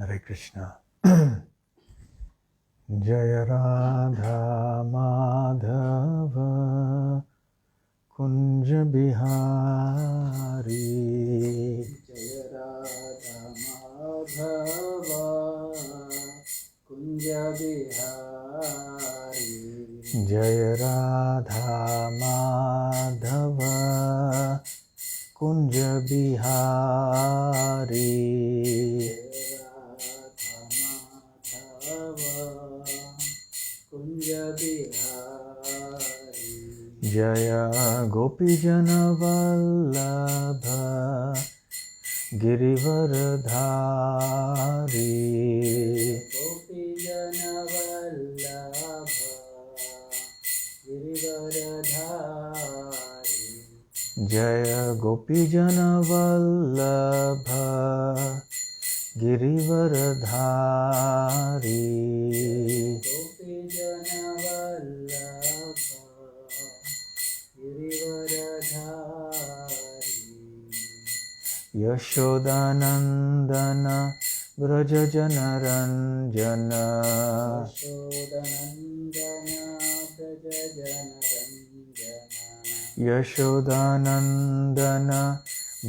Hare Krishna. Jaya Radha Madhava Kunja Bihari. Jaya Radha Madhava Kunja Bihari. Jaya Radha Madhava Kunja Bihari. Jaya Gopijana Vallabha Girivaradhari. Gopijana Vallabha Girivaradhari. Jaya Gopijana Vallabha Girivaradhari. Gopijana Vallabha Girivaradhari. Yashodanandana Brajajana Ranjana. Yashodanandana Brajajana Ranjana. Yashodanandana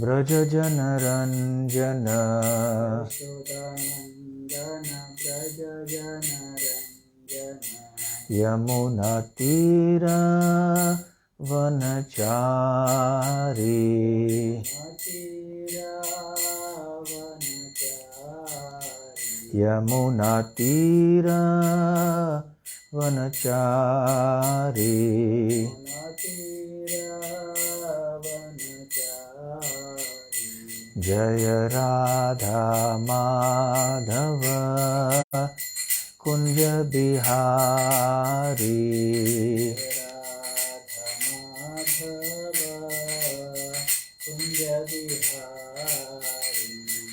Brajajana Ranjana. Yashodanandana Brajajana Ranjana. Yamuna Tira Vanachari. Yamuna Tira Vanachari. Jaya Radha Madhava Kunja Bihari.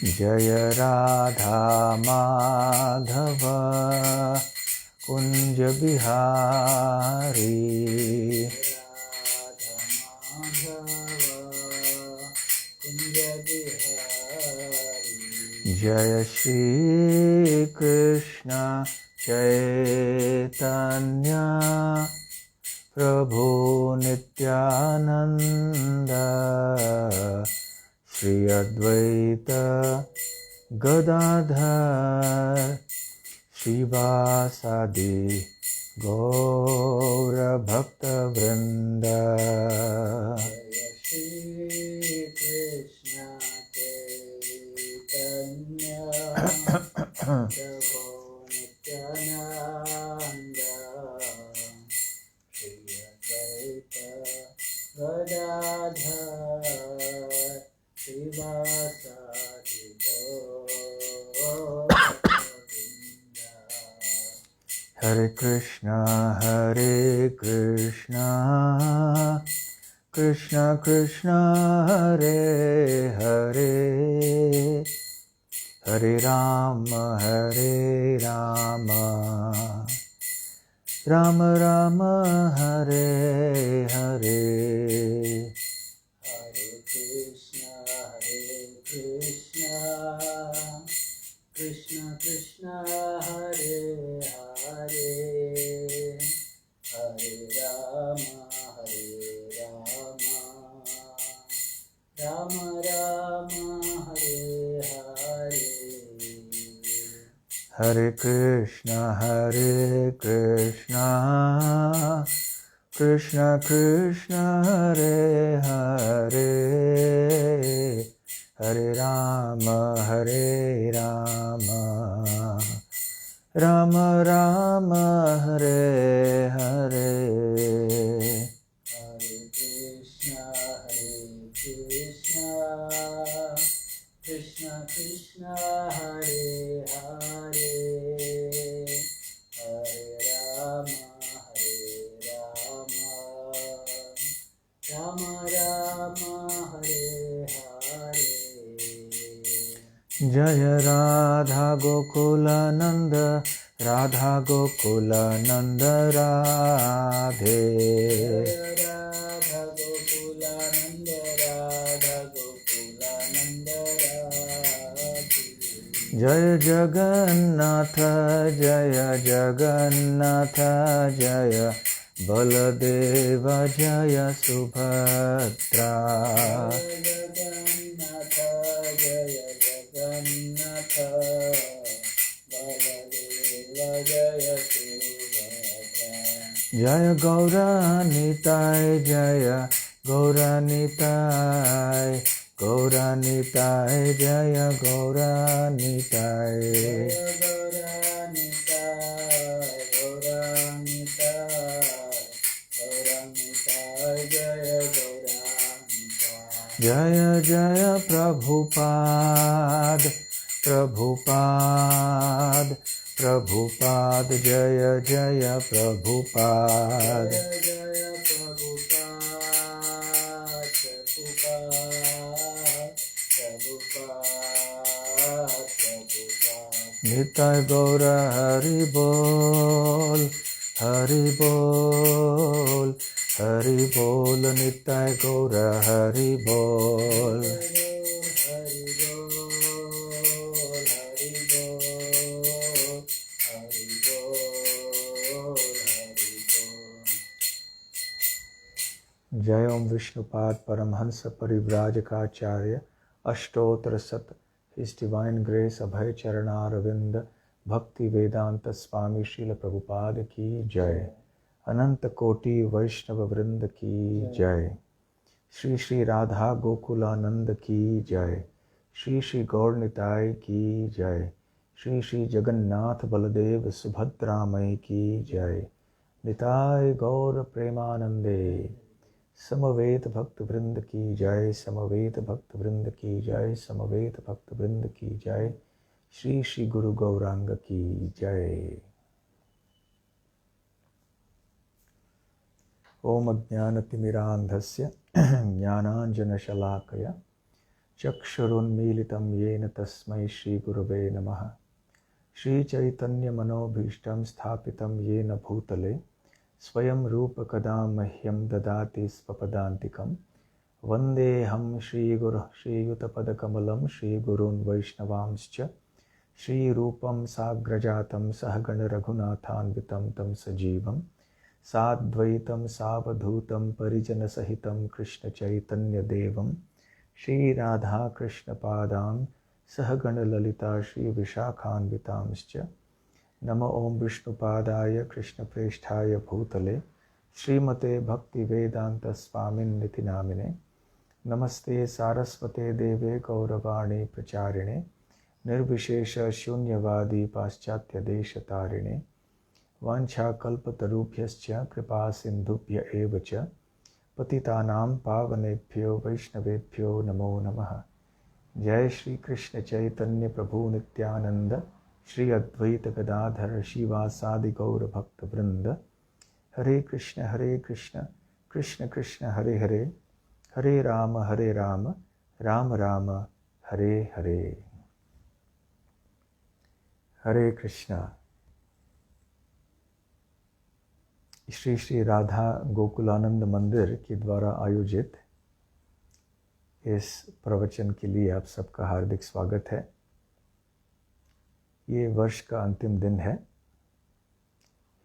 Jaya Radha Madhava Kunja Bihari. Jaya Shri Krishna Chaitanya Prabhu Nityananda Shri Advaita Gadadhar Shivasadi Gaura Bhakta Vrinda. Jaya Shri Krishna Chaitanya Prabhu Nityananda Shri Advaita Gadadhar Shivasadi Gaura Hare Krishna, Hare Krishna, Krishna Krishna, Hare Hare, Hare Rama, Hare Rama, Rama Rama, Hare Hare. Hare Krishna, Krishna Krishna, Hare Hare, Hare Rama, Rama Rama, Hare Hare. Hare Krishna, Krishna Krishna, Hare Hare, Hare Rama, Rama Rama, Hare Hare. Hare Krishna, Krishna Krishna, Hare Hare, Hare Rama, Rama Rama, Hare Hare. Jaya Radha Gokula Nanda, Radha Gokula Nanda Radhe. Jaya Radha Gokula Nanda, Radha Gokula Nanda Radhe. जय जगन्नाथ जय जगन्नाथ जय बलदेव जय सुभद्रा जगन्नाथ जय जगन्नाथ बलदेव जय सुभद्रा जय गौरानिताय जय गौरानिताय गौरानिताय जय गौरानिताय जय जय प्रभुपाद प्रभुपाद प्रभुपाद जय जय प्रभुपाद निताय गौर हरि बोल हरि बोल हरि बोल निताय गौर हरि बोल जय ओम विष्णुपाद परमहंस परिव्राजकाचार्य अष्टोत्तर शत His Divine Grace अभय चरणारविंद भक्ति वेदांत स्वामी श्रील प्रभुपाद की जय। अनंत कोटि वैष्णव वृंद की जय। श्री श्री राधा गोकुलानंद की जय। श्री श्री गौर निताय की जय। श्री श्री जगन्नाथ बलदेव सुभद्रामय की जय। निताय गौर प्रेमानंदे। समवेत भक्त वृंद की जय। समवेत भक्त वृंद की जय। समवेत भक्त वृंद की जय। श्री श्री गुरु गौरांग की जय। ओम अज्ञानतिमिरान्धस्य ज्ञानाञ्जनशलाकया चक्षुरुन्मीलितं येन तस्मै श्रीगुरवे नमः। श्रीचैतन्यमनोभीष्टं स्थापितं येन भूतले स्वयं रूप कदा मह्यं ददाति स्वपदान्तिकं। वन्देऽहं श्रीगुरुः श्रीयुतपदकमलं श्रीगुरून् वैष्णवांश्च। श्रीरूपं साग्रजातं सहगण रघुनाथान्वितं तं सजीवं साद्वैतं सावधूतं परिजनसहितं कृष्णचैतन्यदेवं श्रीराधाकृष्णपादान् सहगण ललिता श्रीविशाखान्वितांश्च। नमो ओं विष्णुपादाय कृष्णप्रेष्ठाय भूतले श्रीमते भक्तिवेदांत स्वामिन्निति नामिने। नमस्ते सारस्वते देवे गौरवाणी प्रचारिणे निर्विशेष शून्यवादी पाश्चात्य देशतारिणे। वाञ्छाकल्पतरुभ्यश्च कृपा सिन्धुभ्य एव च पतितानां पावनेभ्यो वैष्णवेभ्यो नमो नमः। जय श्री कृष्ण चैतन्य प्रभु नित्यानंद श्री अद्वैत गदाधर शिवासादि गौर भक्त वृंद। हरे कृष्ण कृष्ण कृष्ण हरे हरे हरे राम राम राम हरे हरे। हरे कृष्णा। श्री श्री राधा गोकुलानंद मंदिर के द्वारा आयोजित इस प्रवचन के लिए आप सबका हार्दिक स्वागत है। ये वर्ष का अंतिम दिन है।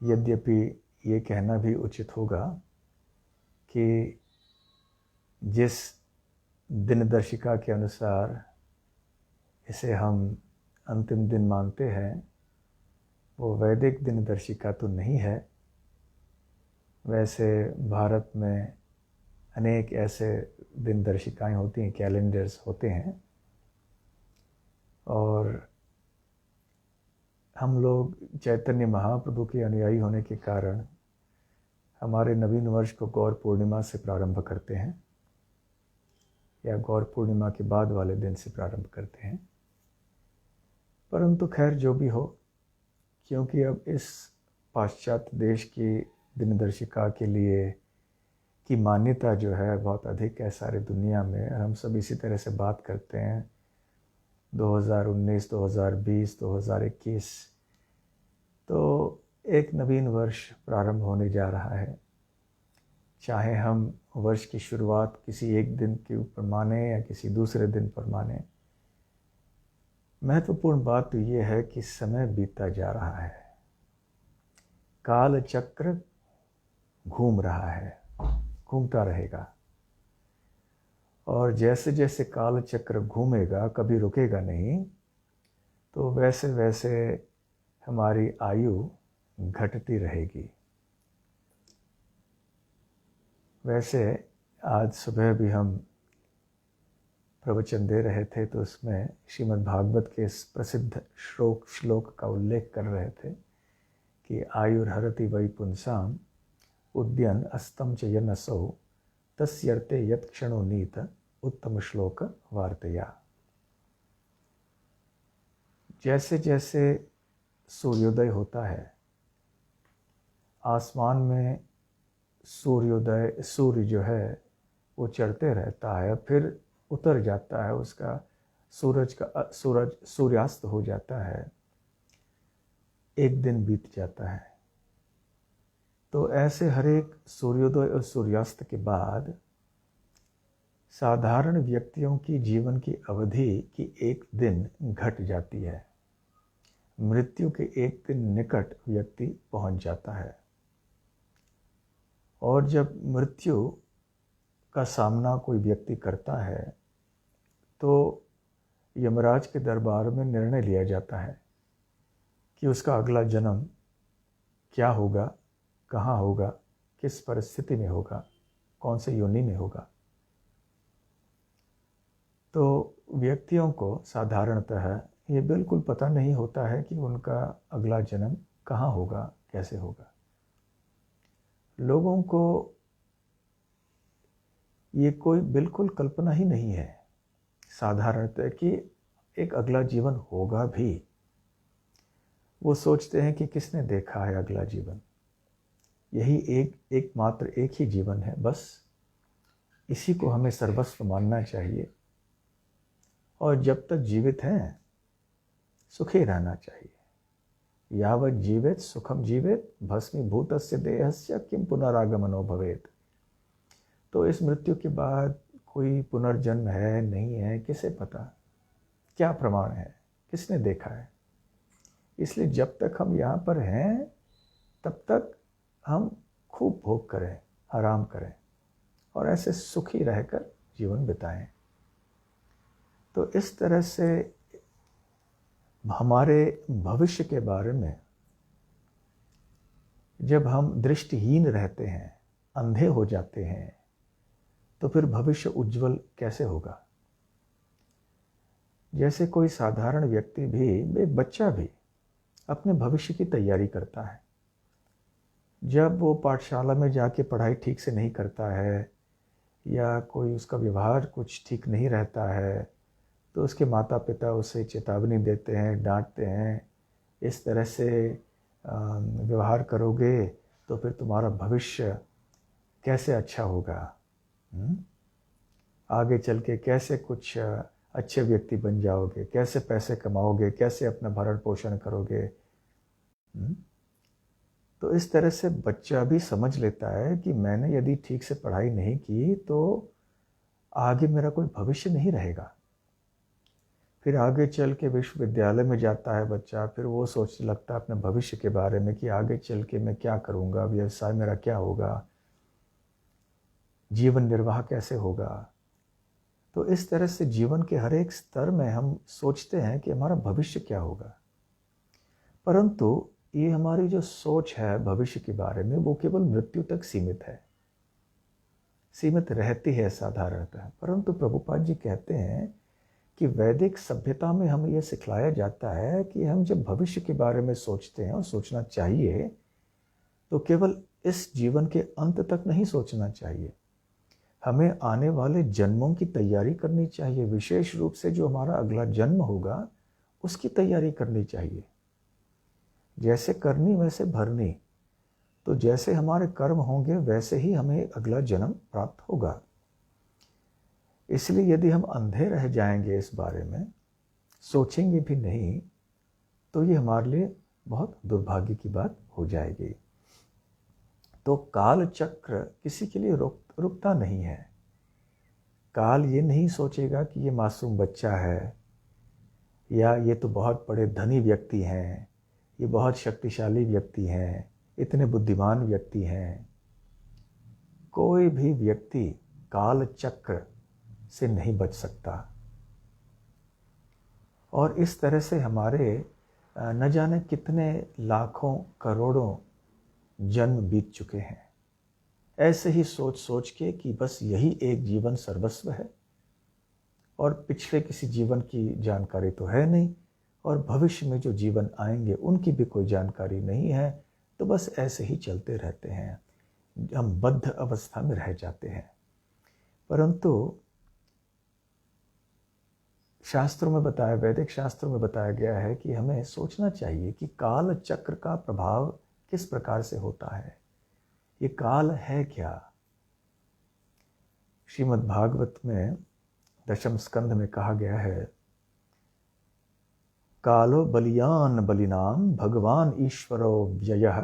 यद्यपि ये कहना भी उचित होगा कि जिस दिनदर्शिका के अनुसार इसे हम अंतिम दिन मानते हैं वो वैदिक दिनदर्शिका तो नहीं है। वैसे भारत में अनेक ऐसे दिनदर्शिकाएं होती हैं, कैलेंडर्स होते हैं, और हम लोग चैतन्य महाप्रभु के अनुयायी होने के कारण हमारे नवीन वर्ष को गौर पूर्णिमा से प्रारंभ करते हैं या गौर पूर्णिमा के बाद वाले दिन से प्रारंभ करते हैं। परंतु खैर जो भी हो, क्योंकि अब इस पाश्चात्य देश की दिनदर्शिका के लिए की मान्यता जो है बहुत अधिक है सारी दुनिया में, हम सब इसी तरह से बात करते हैं 2019, 2020, 2021। तो एक नवीन वर्ष प्रारंभ होने जा रहा है। चाहे हम वर्ष की शुरुआत किसी एक दिन के ऊपर माने या किसी दूसरे दिन पर माने, महत्वपूर्ण बात तो ये है कि समय बीतता जा रहा है, काल चक्र घूम रहा है, घूमता रहेगा, और जैसे जैसे काल चक्र घूमेगा, कभी रुकेगा नहीं, तो वैसे वैसे हमारी आयु घटती रहेगी। वैसे आज सुबह भी हम प्रवचन दे रहे थे, तो उसमें श्रीमद् भागवत के इस प्रसिद्ध श्लोक का उल्लेख कर रहे थे कि आयुर्हरति वै पुंसाम उद्यन अस्तम च यनसो तस्यर्ते यत् क्षणो नीत उत्तम श्लोक वार्तया। जैसे जैसे सूर्योदय होता है, आसमान में सूर्य जो है वो चढ़ते रहता है, फिर उतर जाता है, उसका सूर्यास्त हो जाता है, एक दिन बीत जाता है। तो ऐसे हर एक सूर्योदय और सूर्यास्त के बाद साधारण व्यक्तियों की जीवन की अवधि की एक दिन घट जाती है, मृत्यु के एक दिन निकट व्यक्ति पहुंच जाता है। और जब मृत्यु का सामना कोई व्यक्ति करता है तो यमराज के दरबार में निर्णय लिया जाता है कि उसका अगला जन्म क्या होगा, कहाँ होगा, किस परिस्थिति में होगा, कौन से योनि में होगा। तो व्यक्तियों को साधारणतः ये बिल्कुल पता नहीं होता है कि उनका अगला जन्म कहाँ होगा, कैसे होगा। लोगों को ये कोई बिल्कुल कल्पना ही नहीं है साधारणतः कि एक अगला जीवन होगा भी। वो सोचते हैं कि किसने देखा है अगला जीवन, यही एकमात्र एक ही जीवन है, बस इसी को हमें सर्वस्व मानना चाहिए, और जब तक जीवित हैं सुखी रहना चाहिए। यावत् जीवेत सुखम जीवेत भस्मीभूतस्य देहस्य किम पुनरागमनो भवेत्। तो इस मृत्यु के बाद कोई पुनर्जन्म है नहीं है, किसे पता, क्या प्रमाण है, किसने देखा है। इसलिए जब तक हम यहाँ पर हैं तब तक हम खूब भोग करें, आराम करें और ऐसे सुखी रहकर जीवन बिताएं। तो इस तरह से हमारे भविष्य के बारे में जब हम दृष्टिहीन रहते हैं, अंधे हो जाते हैं, तो फिर भविष्य उज्जवल कैसे होगा। जैसे कोई साधारण व्यक्ति भी, एक बच्चा भी अपने भविष्य की तैयारी करता है। जब वो पाठशाला में जाके पढ़ाई ठीक से नहीं करता है या कोई उसका व्यवहार कुछ ठीक नहीं रहता है, तो उसके माता पिता उसे चेतावनी देते हैं, डांटते हैं, इस तरह से व्यवहार करोगे तो फिर तुम्हारा भविष्य कैसे अच्छा होगा, आगे चल के कैसे कुछ अच्छे व्यक्ति बन जाओगे, कैसे पैसे कमाओगे, कैसे अपना भरण पोषण करोगे। तो इस तरह से बच्चा भी समझ लेता है कि मैंने यदि ठीक से पढ़ाई नहीं की तो आगे मेरा कोई भविष्य नहीं रहेगा। फिर आगे चल के विश्वविद्यालय में जाता है बच्चा, फिर वो सोचने लगता है अपने भविष्य के बारे में कि आगे चल के मैं क्या करूँगा, व्यवसाय मेरा क्या होगा, जीवन निर्वाह कैसे होगा। तो इस तरह से जीवन के हर एक स्तर में हम सोचते हैं कि हमारा भविष्य क्या होगा, परंतु ये हमारी जो सोच है भविष्य के बारे में वो केवल मृत्यु तक सीमित रहती है साधारणतः। परंतु प्रभुपाद जी कहते हैं कि वैदिक सभ्यता में हमें यह सिखलाया जाता है कि हम जब भविष्य के बारे में सोचते हैं, और सोचना चाहिए, तो केवल इस जीवन के अंत तक नहीं सोचना चाहिए, हमें आने वाले जन्मों की तैयारी करनी चाहिए। विशेष रूप से जो हमारा अगला जन्म होगा उसकी तैयारी करनी चाहिए। जैसे करनी वैसे भरनी, तो जैसे हमारे कर्म होंगे वैसे ही हमें अगला जन्म प्राप्त होगा। इसलिए यदि हम अंधे रह जाएंगे, इस बारे में सोचेंगे भी नहीं, तो ये हमारे लिए बहुत दुर्भाग्य की बात हो जाएगी। तो काल चक्र किसी के लिए रुकता नहीं है। काल ये नहीं सोचेगा कि ये मासूम बच्चा है या ये तो बहुत बड़े धनी व्यक्ति हैं, ये बहुत शक्तिशाली व्यक्ति हैं, इतने बुद्धिमान व्यक्ति हैं। कोई भी व्यक्ति काल चक्र से नहीं बच सकता। और इस तरह से हमारे न जाने कितने लाखों करोड़ों जन्म बीत चुके हैं, ऐसे ही सोच सोच के कि बस यही एक जीवन सर्वस्व है और पिछले किसी जीवन की जानकारी तो है नहीं, और भविष्य में जो जीवन आएंगे उनकी भी कोई जानकारी नहीं है। तो बस ऐसे ही चलते रहते हैं, हम बद्ध अवस्था में रह जाते हैं। परंतु शास्त्रों में बताया, वैदिक शास्त्रों में बताया गया है कि हमें सोचना चाहिए कि काल चक्र का प्रभाव किस प्रकार से होता है, ये काल है क्या। श्रीमद् भागवत में दशम स्कंध में कहा गया है, कालो बलियान बलिनाम भगवान ईश्वरो व्ययः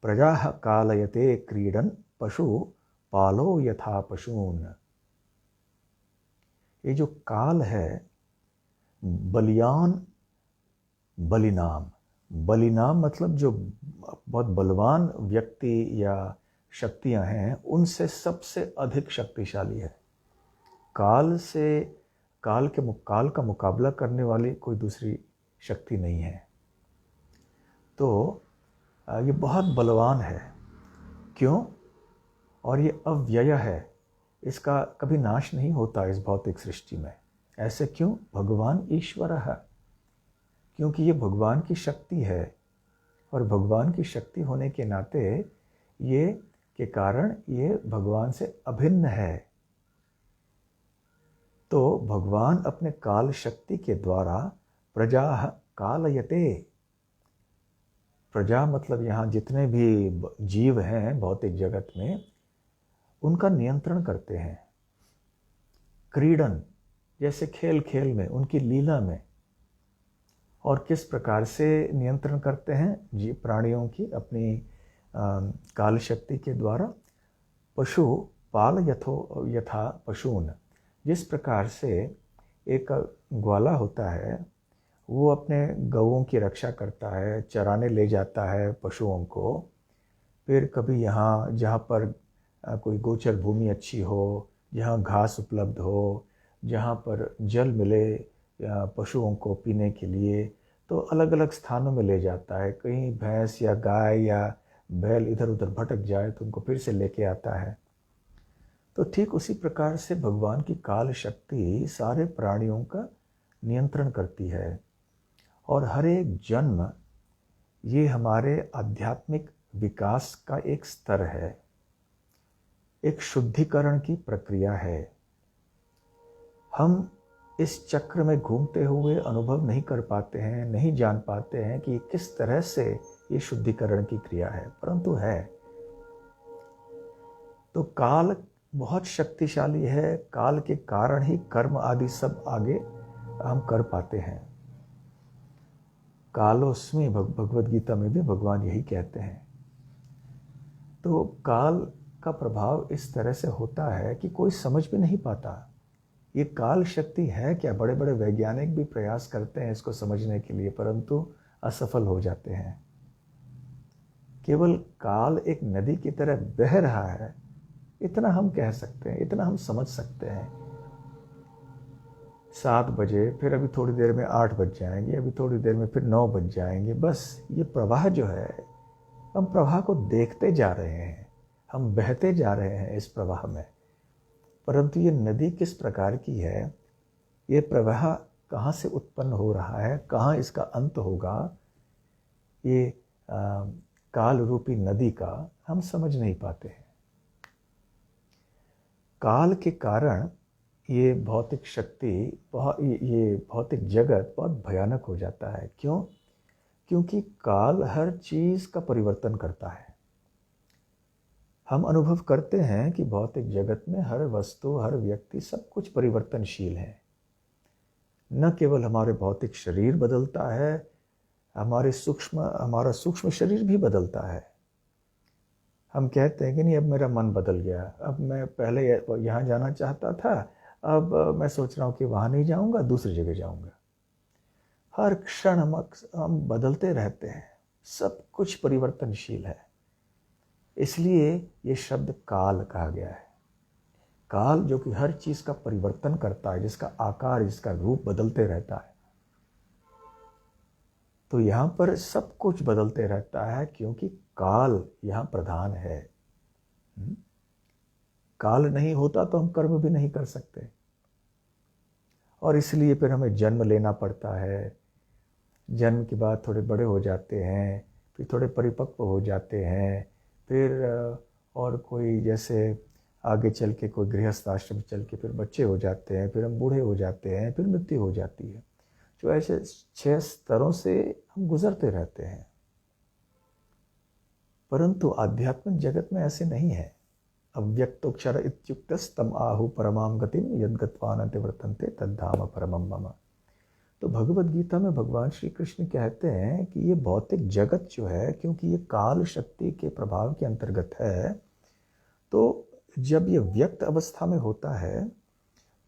प्रजाः कालयते क्रीडन पशु पालो यथा पशून। ये जो काल है, बलियान बलिनाम, बलिनाम मतलब जो बहुत बलवान व्यक्ति या शक्तियां हैं उनसे सबसे अधिक शक्तिशाली है। काल का मुकाबला करने वाली कोई दूसरी शक्ति नहीं है। तो ये बहुत बलवान है। क्यों? और ये अव्यय है, इसका कभी नाश नहीं होता इस भौतिक सृष्टि में। ऐसे क्यों? भगवान ईश्वर है, क्योंकि ये भगवान की शक्ति है, और भगवान की शक्ति होने के नाते ये के कारण ये भगवान से अभिन्न है। तो भगवान अपने काल शक्ति के द्वारा प्रजा कालयते, प्रजा मतलब यहाँ जितने भी जीव हैं भौतिक जगत में, उनका नियंत्रण करते हैं। क्रीडन, जैसे खेल खेल में, उनकी लीला में। और किस प्रकार से नियंत्रण करते हैं जीव प्राणियों की अपनी काल शक्ति के द्वारा। पशु पाल यथा पशून, जिस प्रकार से एक ग्वाला होता है वो अपने गौओं की रक्षा करता है, चराने ले जाता है पशुओं को। फिर कभी यहाँ जहाँ पर कोई गोचर भूमि अच्छी हो, जहाँ घास उपलब्ध हो, जहाँ पर जल मिले पशुओं को पीने के लिए, तो अलग अलग स्थानों में ले जाता है। कहीं भैंस या गाय या बैल इधर उधर भटक जाए तो उनको फिर से लेके आता है। तो ठीक उसी प्रकार से भगवान की काल शक्ति सारे प्राणियों का नियंत्रण करती है। और हर एक जन्म ये हमारे आध्यात्मिक विकास का एक स्तर है, एक शुद्धिकरण की प्रक्रिया है। हम इस चक्र में घूमते हुए अनुभव नहीं कर पाते हैं, नहीं जान पाते हैं कि किस तरह से ये शुद्धिकरण की क्रिया है, परंतु है। तो काल बहुत शक्तिशाली है, काल के कारण ही कर्म आदि सब आगे हम कर पाते हैं। कालोस्मि भगवद गीता में भी भगवान यही कहते हैं। तो काल का प्रभाव इस तरह से होता है कि कोई समझ भी नहीं पाता ये काल शक्ति है क्या। बड़े बड़े वैज्ञानिक भी प्रयास करते हैं इसको समझने के लिए, परंतु असफल हो जाते हैं। केवल काल एक नदी की तरह बह रहा है, इतना हम कह सकते हैं, इतना हम समझ सकते हैं। 7 बजे, फिर अभी थोड़ी देर में 8 बज जाएंगे, अभी थोड़ी देर में फिर 9 बज जाएंगे। बस ये प्रवाह जो है, हम प्रवाह को देखते जा रहे हैं, हम बहते जा रहे हैं इस प्रवाह में। परंतु ये नदी किस प्रकार की है, ये प्रवाह कहाँ से उत्पन्न हो रहा है, कहाँ इसका अंत होगा, ये काल रूपी नदी का हम समझ नहीं पाते हैं। काल के कारण ये भौतिक शक्ति, ये भौतिक जगत बहुत भयानक हो जाता है। क्यों? क्योंकि काल हर चीज़ का परिवर्तन करता है। हम अनुभव करते हैं कि भौतिक जगत में हर वस्तु, हर व्यक्ति, सब कुछ परिवर्तनशील है। न केवल हमारे भौतिक शरीर बदलता है, हमारा सूक्ष्म शरीर भी बदलता है। हम कहते हैं कि नहीं, अब मेरा मन बदल गया, अब मैं पहले यहाँ जाना चाहता था, अब मैं सोच रहा हूँ कि वहाँ नहीं जाऊँगा, दूसरी जगह जाऊँगा। हर क्षण हम बदलते रहते हैं, सब कुछ परिवर्तनशील है। इसलिए ये शब्द काल कहा गया है। काल जो कि हर चीज का परिवर्तन करता है, जिसका आकार, जिसका रूप बदलते रहता है। तो यहां पर सब कुछ बदलते रहता है क्योंकि काल यहां प्रधान है। काल नहीं होता तो हम कर्म भी नहीं कर सकते, और इसलिए फिर हमें जन्म लेना पड़ता है। जन्म के बाद थोड़े बड़े हो जाते हैं, फिर थोड़े परिपक्व हो जाते हैं, फिर और कोई जैसे आगे चल के कोई गृहस्थ आश्रम चल के फिर बच्चे हो जाते हैं, फिर हम बूढ़े हो जाते हैं, फिर मृत्यु हो जाती है। जो ऐसे 6 स्तरों से हम गुजरते रहते हैं। परंतु आध्यात्मिक जगत में ऐसे नहीं है। अव्यक्तोक्षर इत्युक्तस्तम आहु परमाम गतिम यद्गत्वा न वर्तन्ते तद्धाम परमम मम। तो भगवद गीता में भगवान श्री कृष्ण कहते हैं कि ये भौतिक जगत जो है, क्योंकि ये काल शक्ति के प्रभाव के अंतर्गत है, तो जब ये व्यक्त अवस्था में होता है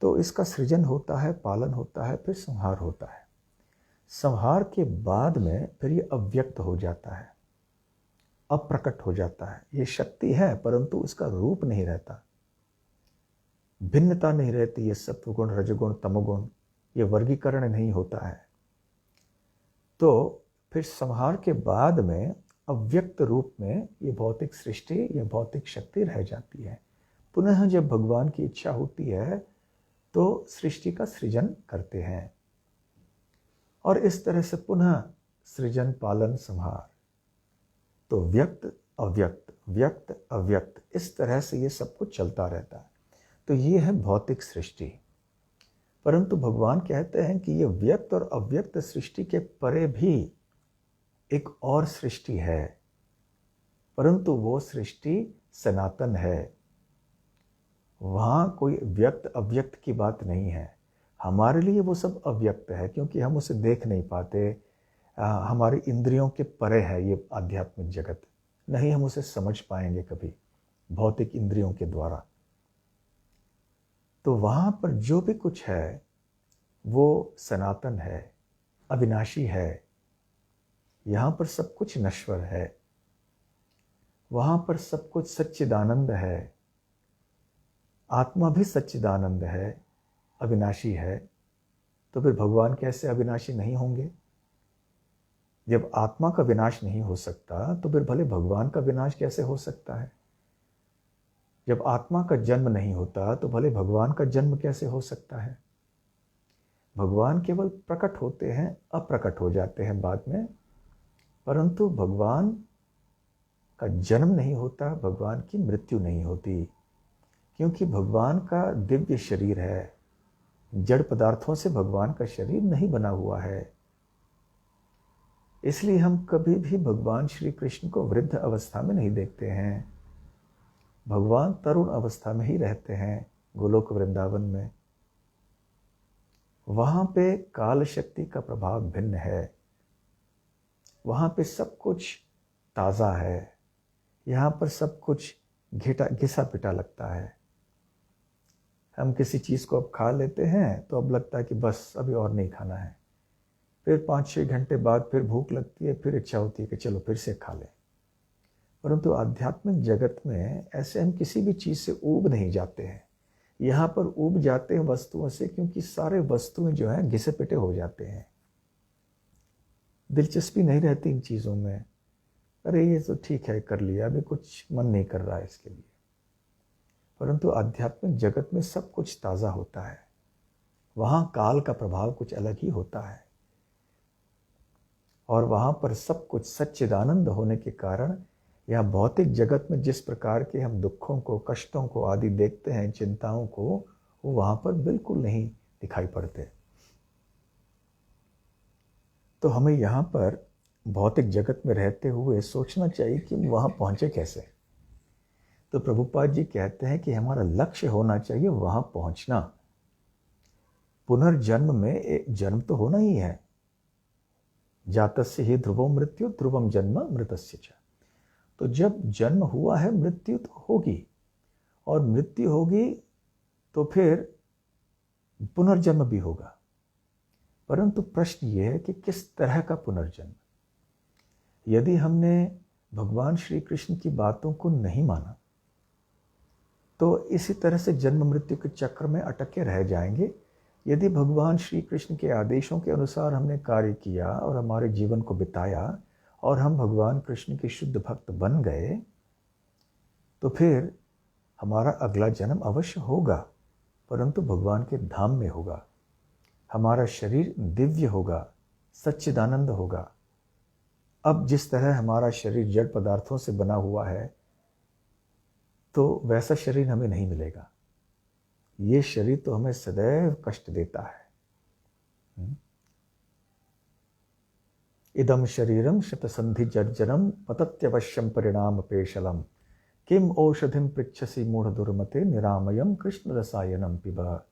तो इसका सृजन होता है, पालन होता है, फिर संहार होता है। संहार के बाद में फिर ये अव्यक्त हो जाता है, अप्रकट हो जाता है। ये शक्ति है परंतु इसका रूप नहीं रहता, भिन्नता नहीं रहती। ये सत्वगुण, रजगुण, तमोगुण, ये वर्गीकरण नहीं होता है। तो फिर संहार के बाद में अव्यक्त रूप में ये भौतिक सृष्टि, ये भौतिक शक्ति रह जाती है। पुनः जब भगवान की इच्छा होती है तो सृष्टि का सृजन करते हैं, और इस तरह से पुनः सृजन, पालन, संहार। तो व्यक्त अव्यक्त, व्यक्त अव्यक्त, इस तरह से ये सब कुछ चलता रहता है। तो ये है भौतिक सृष्टि। परंतु भगवान कहते हैं कि ये व्यक्त और अव्यक्त सृष्टि के परे भी एक और सृष्टि है, परंतु वो सृष्टि सनातन है। वहाँ कोई व्यक्त अव्यक्त की बात नहीं है। हमारे लिए वो सब अव्यक्त है क्योंकि हम उसे देख नहीं पाते। हमारी इंद्रियों के परे है ये आध्यात्मिक जगत, नहीं हम उसे समझ पाएंगे कभी भौतिक इंद्रियों के द्वारा। तो वहाँ पर जो भी कुछ है वो सनातन है, अविनाशी है। यहाँ पर सब कुछ नश्वर है, वहाँ पर सब कुछ सच्चिदानंद है। आत्मा भी सच्चिदानंद है, अविनाशी है। तो फिर भगवान कैसे अविनाशी नहीं होंगे? जब आत्मा का विनाश नहीं हो सकता तो फिर भले भगवान का विनाश कैसे हो सकता है? जब आत्मा का जन्म नहीं होता तो भले भगवान का जन्म कैसे हो सकता है? भगवान केवल प्रकट होते हैं, अप्रकट हो जाते हैं बाद में, परंतु भगवान का जन्म नहीं होता, भगवान की मृत्यु नहीं होती, क्योंकि भगवान का दिव्य शरीर है। जड़ पदार्थों से भगवान का शरीर नहीं बना हुआ है। इसलिए हम कभी भी भगवान श्री कृष्ण को वृद्ध अवस्था में नहीं देखते हैं। भगवान तरुण अवस्था में ही रहते हैं गोलोक वृंदावन में। वहां पे काल शक्ति का प्रभाव भिन्न है, वहां पे सब कुछ ताजा है, यहाँ पर सब कुछ घिसा पिटा लगता है। हम किसी चीज को अब खा लेते हैं तो अब लगता है कि बस अभी और नहीं खाना है, फिर 5-6 घंटे बाद फिर भूख लगती है, फिर इच्छा होती है कि चलो फिर से खा लें। परंतु आध्यात्मिक जगत में ऐसे हम किसी भी चीज से ऊब नहीं जाते हैं। यहाँ पर ऊब जाते हैं वस्तुओं से, क्योंकि सारे वस्तुएं जो हैं घिसे पिटे हो जाते हैं। दिलचस्पी नहीं रहती इन चीजों में। अरे ये तो ठीक है, कर लिया, अभी कुछ मन नहीं कर रहा है इसके लिए। परंतु आध्यात्मिक जगत में सब कुछ ताजा होता है, वहां काल का प्रभाव कुछ अलग ही होता है, और वहां पर सब कुछ सच्चिदानंद होने के कारण यह भौतिक जगत में जिस प्रकार के हम दुखों को, कष्टों को आदि देखते हैं, चिंताओं को, वो वहां पर बिल्कुल नहीं दिखाई पड़ते। तो हमें यहाँ पर भौतिक जगत में रहते हुए सोचना चाहिए कि वहां पहुंचे कैसे। तो प्रभुपाद जी कहते हैं कि हमारा लक्ष्य होना चाहिए वहां पहुंचना। पुनर्जन्म में एक जन्म तो होना ही है। जातस्य ही ध्रुवो मृत्यु ध्रुवम जन्म मृतस्य च। तो जब जन्म हुआ है मृत्यु तो होगी, और मृत्यु होगी तो फिर पुनर्जन्म भी होगा। परंतु प्रश्न ये है कि किस तरह का पुनर्जन्म। यदि हमने भगवान श्री कृष्ण की बातों को नहीं माना तो इसी तरह से जन्म मृत्यु के चक्र में अटके रह जाएंगे। यदि भगवान श्री कृष्ण के आदेशों के अनुसार हमने कार्य किया और हमारे जीवन को बिताया और हम भगवान कृष्ण के शुद्ध भक्त बन गए तो फिर हमारा अगला जन्म अवश्य होगा, परंतु भगवान के धाम में होगा। हमारा शरीर दिव्य होगा, सच्चिदानंद होगा। अब जिस तरह हमारा शरीर जड़ पदार्थों से बना हुआ है तो वैसा शरीर हमें नहीं मिलेगा। ये शरीर तो हमें सदैव कष्ट देता है। इदम शरीरम शतसंधि जर्जरम पतत्यवश्यम परिणाम पेशलम किम औषधिम पृच्छसि मूढ़ दुर्मते निरामयम कृष्ण रसायनम पिबा।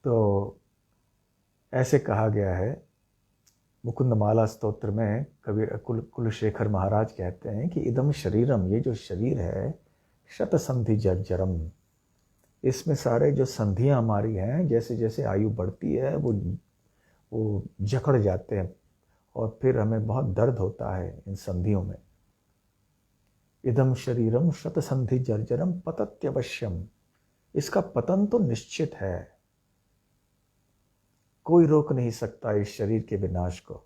तो ऐसे कहा गया है मुकुंदमाला स्तोत्र में। कवि कुलशेखर महाराज कहते हैं कि इदम शरीरम, ये जो शरीर है, शतसंधि जर्जरम, इसमें सारे जो संधियां हमारी हैं, जैसे जैसे आयु बढ़ती है वो जकड़ जाते हैं और फिर हमें बहुत दर्द होता है इन संधियों में। इदम शरीरम शतसंधि जर्जरम पतत्यवश्यम, इसका पतन तो निश्चित है, कोई रोक नहीं सकता इस शरीर के विनाश को।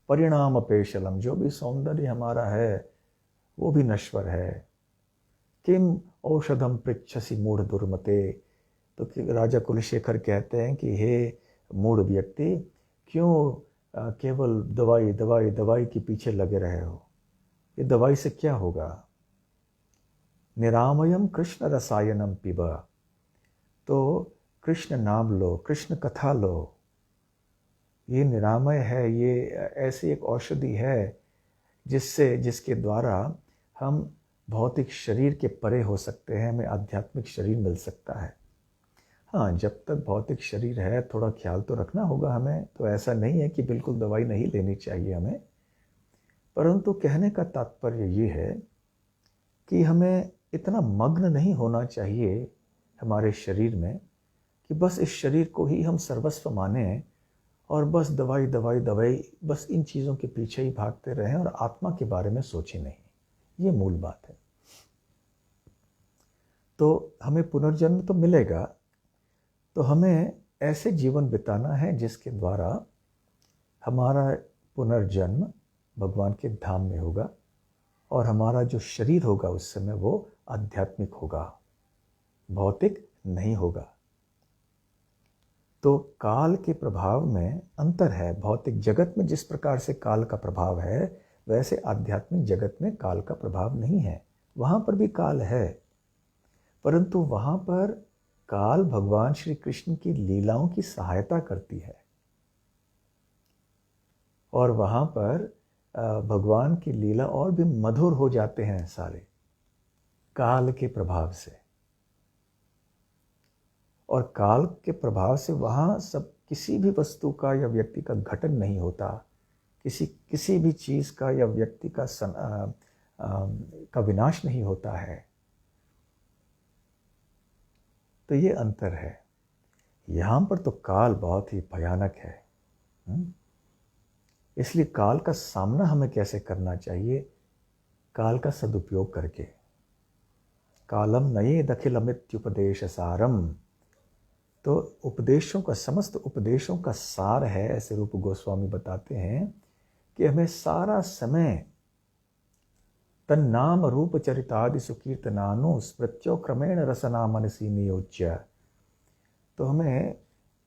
परिणाम पेशलम, जो भी सौंदर्य हमारा है वो भी नश्वर है। किम औषधम पृच्छसि मूढ़ दुर्मते, तो राजा कुलशेखर कहते हैं कि हे मूढ़ व्यक्ति, क्यों केवल दवाई दवाई दवाई के पीछे लगे रहे हो? ये दवाई से क्या होगा? निरामयम कृष्ण रसायनम पिबा, तो कृष्ण नाम लो, कृष्ण कथा लो। ये निरामय है, ये ऐसी एक औषधि है जिसके द्वारा हम भौतिक शरीर के परे हो सकते हैं, हमें आध्यात्मिक शरीर मिल सकता है। हाँ, जब तक भौतिक शरीर है थोड़ा ख्याल तो रखना होगा हमें। तो ऐसा नहीं है कि बिल्कुल दवाई नहीं लेनी चाहिए हमें, परंतु कहने का तात्पर्य ये है कि हमें इतना मग्न नहीं होना चाहिए हमारे शरीर में कि बस इस शरीर को ही हम सर्वस्व माने और बस दवाई दवाई दवाई, बस इन चीज़ों के पीछे ही भागते रहें और आत्मा के बारे में सोचें नहीं। ये मूल बात है। तो हमें पुनर्जन्म तो मिलेगा, तो हमें ऐसे जीवन बिताना है जिसके द्वारा हमारा पुनर्जन्म भगवान के धाम में होगा और हमारा जो शरीर होगा उस समय वो आध्यात्मिक होगा, भौतिक नहीं होगा। तो काल के प्रभाव में अंतर है। भौतिक जगत में जिस प्रकार से काल का प्रभाव है वैसे आध्यात्मिक जगत में काल का प्रभाव नहीं है। वहाँ पर भी काल है, परंतु वहाँ पर काल भगवान श्री कृष्ण की लीलाओं की सहायता करती है और वहाँ पर भगवान की लीला और भी मधुर हो जाते हैं सारे काल के प्रभाव से। और काल के प्रभाव से वहाँ सब किसी भी वस्तु का या व्यक्ति का घटन नहीं होता, किसी भी चीज़ का या व्यक्ति का विनाश नहीं होता है। तो ये अंतर है। यहाँ पर तो काल बहुत ही भयानक है। इसलिए काल का सामना हमें कैसे करना चाहिए? काल का सदुपयोग करके। कालम नये दखिलमित्युपदेश सारम, तो उपदेशों का, समस्त उपदेशों का सार है, ऐसे रूप गोस्वामी बताते हैं कि हमें सारा समय तन्नाम रूप चरितादि सुकीर्तनानु स्मृत्यो क्रमेण रसना मनसी नियोज्य। तो हमें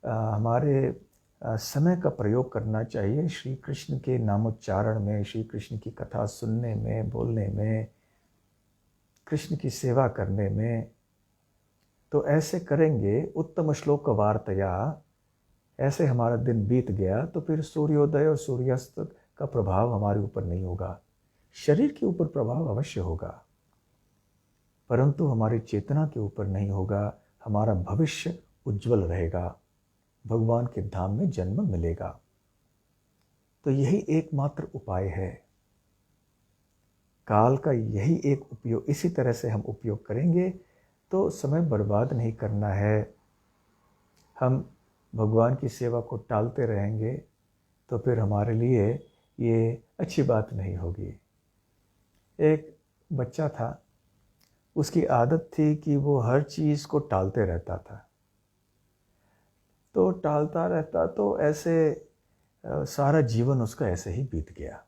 हमारे समय का प्रयोग करना चाहिए श्री कृष्ण के नामोच्चारण में, श्री कृष्ण की कथा सुनने में, बोलने में, कृष्ण की सेवा करने में। तो ऐसे करेंगे उत्तम श्लोक वार्तया, ऐसे हमारा दिन बीत गया तो फिर सूर्योदय और सूर्यास्त का प्रभाव हमारे ऊपर नहीं होगा। शरीर के ऊपर प्रभाव अवश्य होगा, परंतु हमारी चेतना के ऊपर नहीं होगा। हमारा भविष्य उज्जवल रहेगा, भगवान के धाम में जन्म मिलेगा। तो यही एकमात्र उपाय है। काल का यही एक उपयोग, इसी तरह से हम उपयोग करेंगे तो समय बर्बाद नहीं करना है। हम भगवान की सेवा को टालते रहेंगे तो फिर हमारे लिए ये अच्छी बात नहीं होगी। एक बच्चा था, उसकी आदत थी कि वो हर चीज़ को टालते रहता था। तो टालता रहता तो ऐसे सारा जीवन उसका ऐसे ही बीत गया।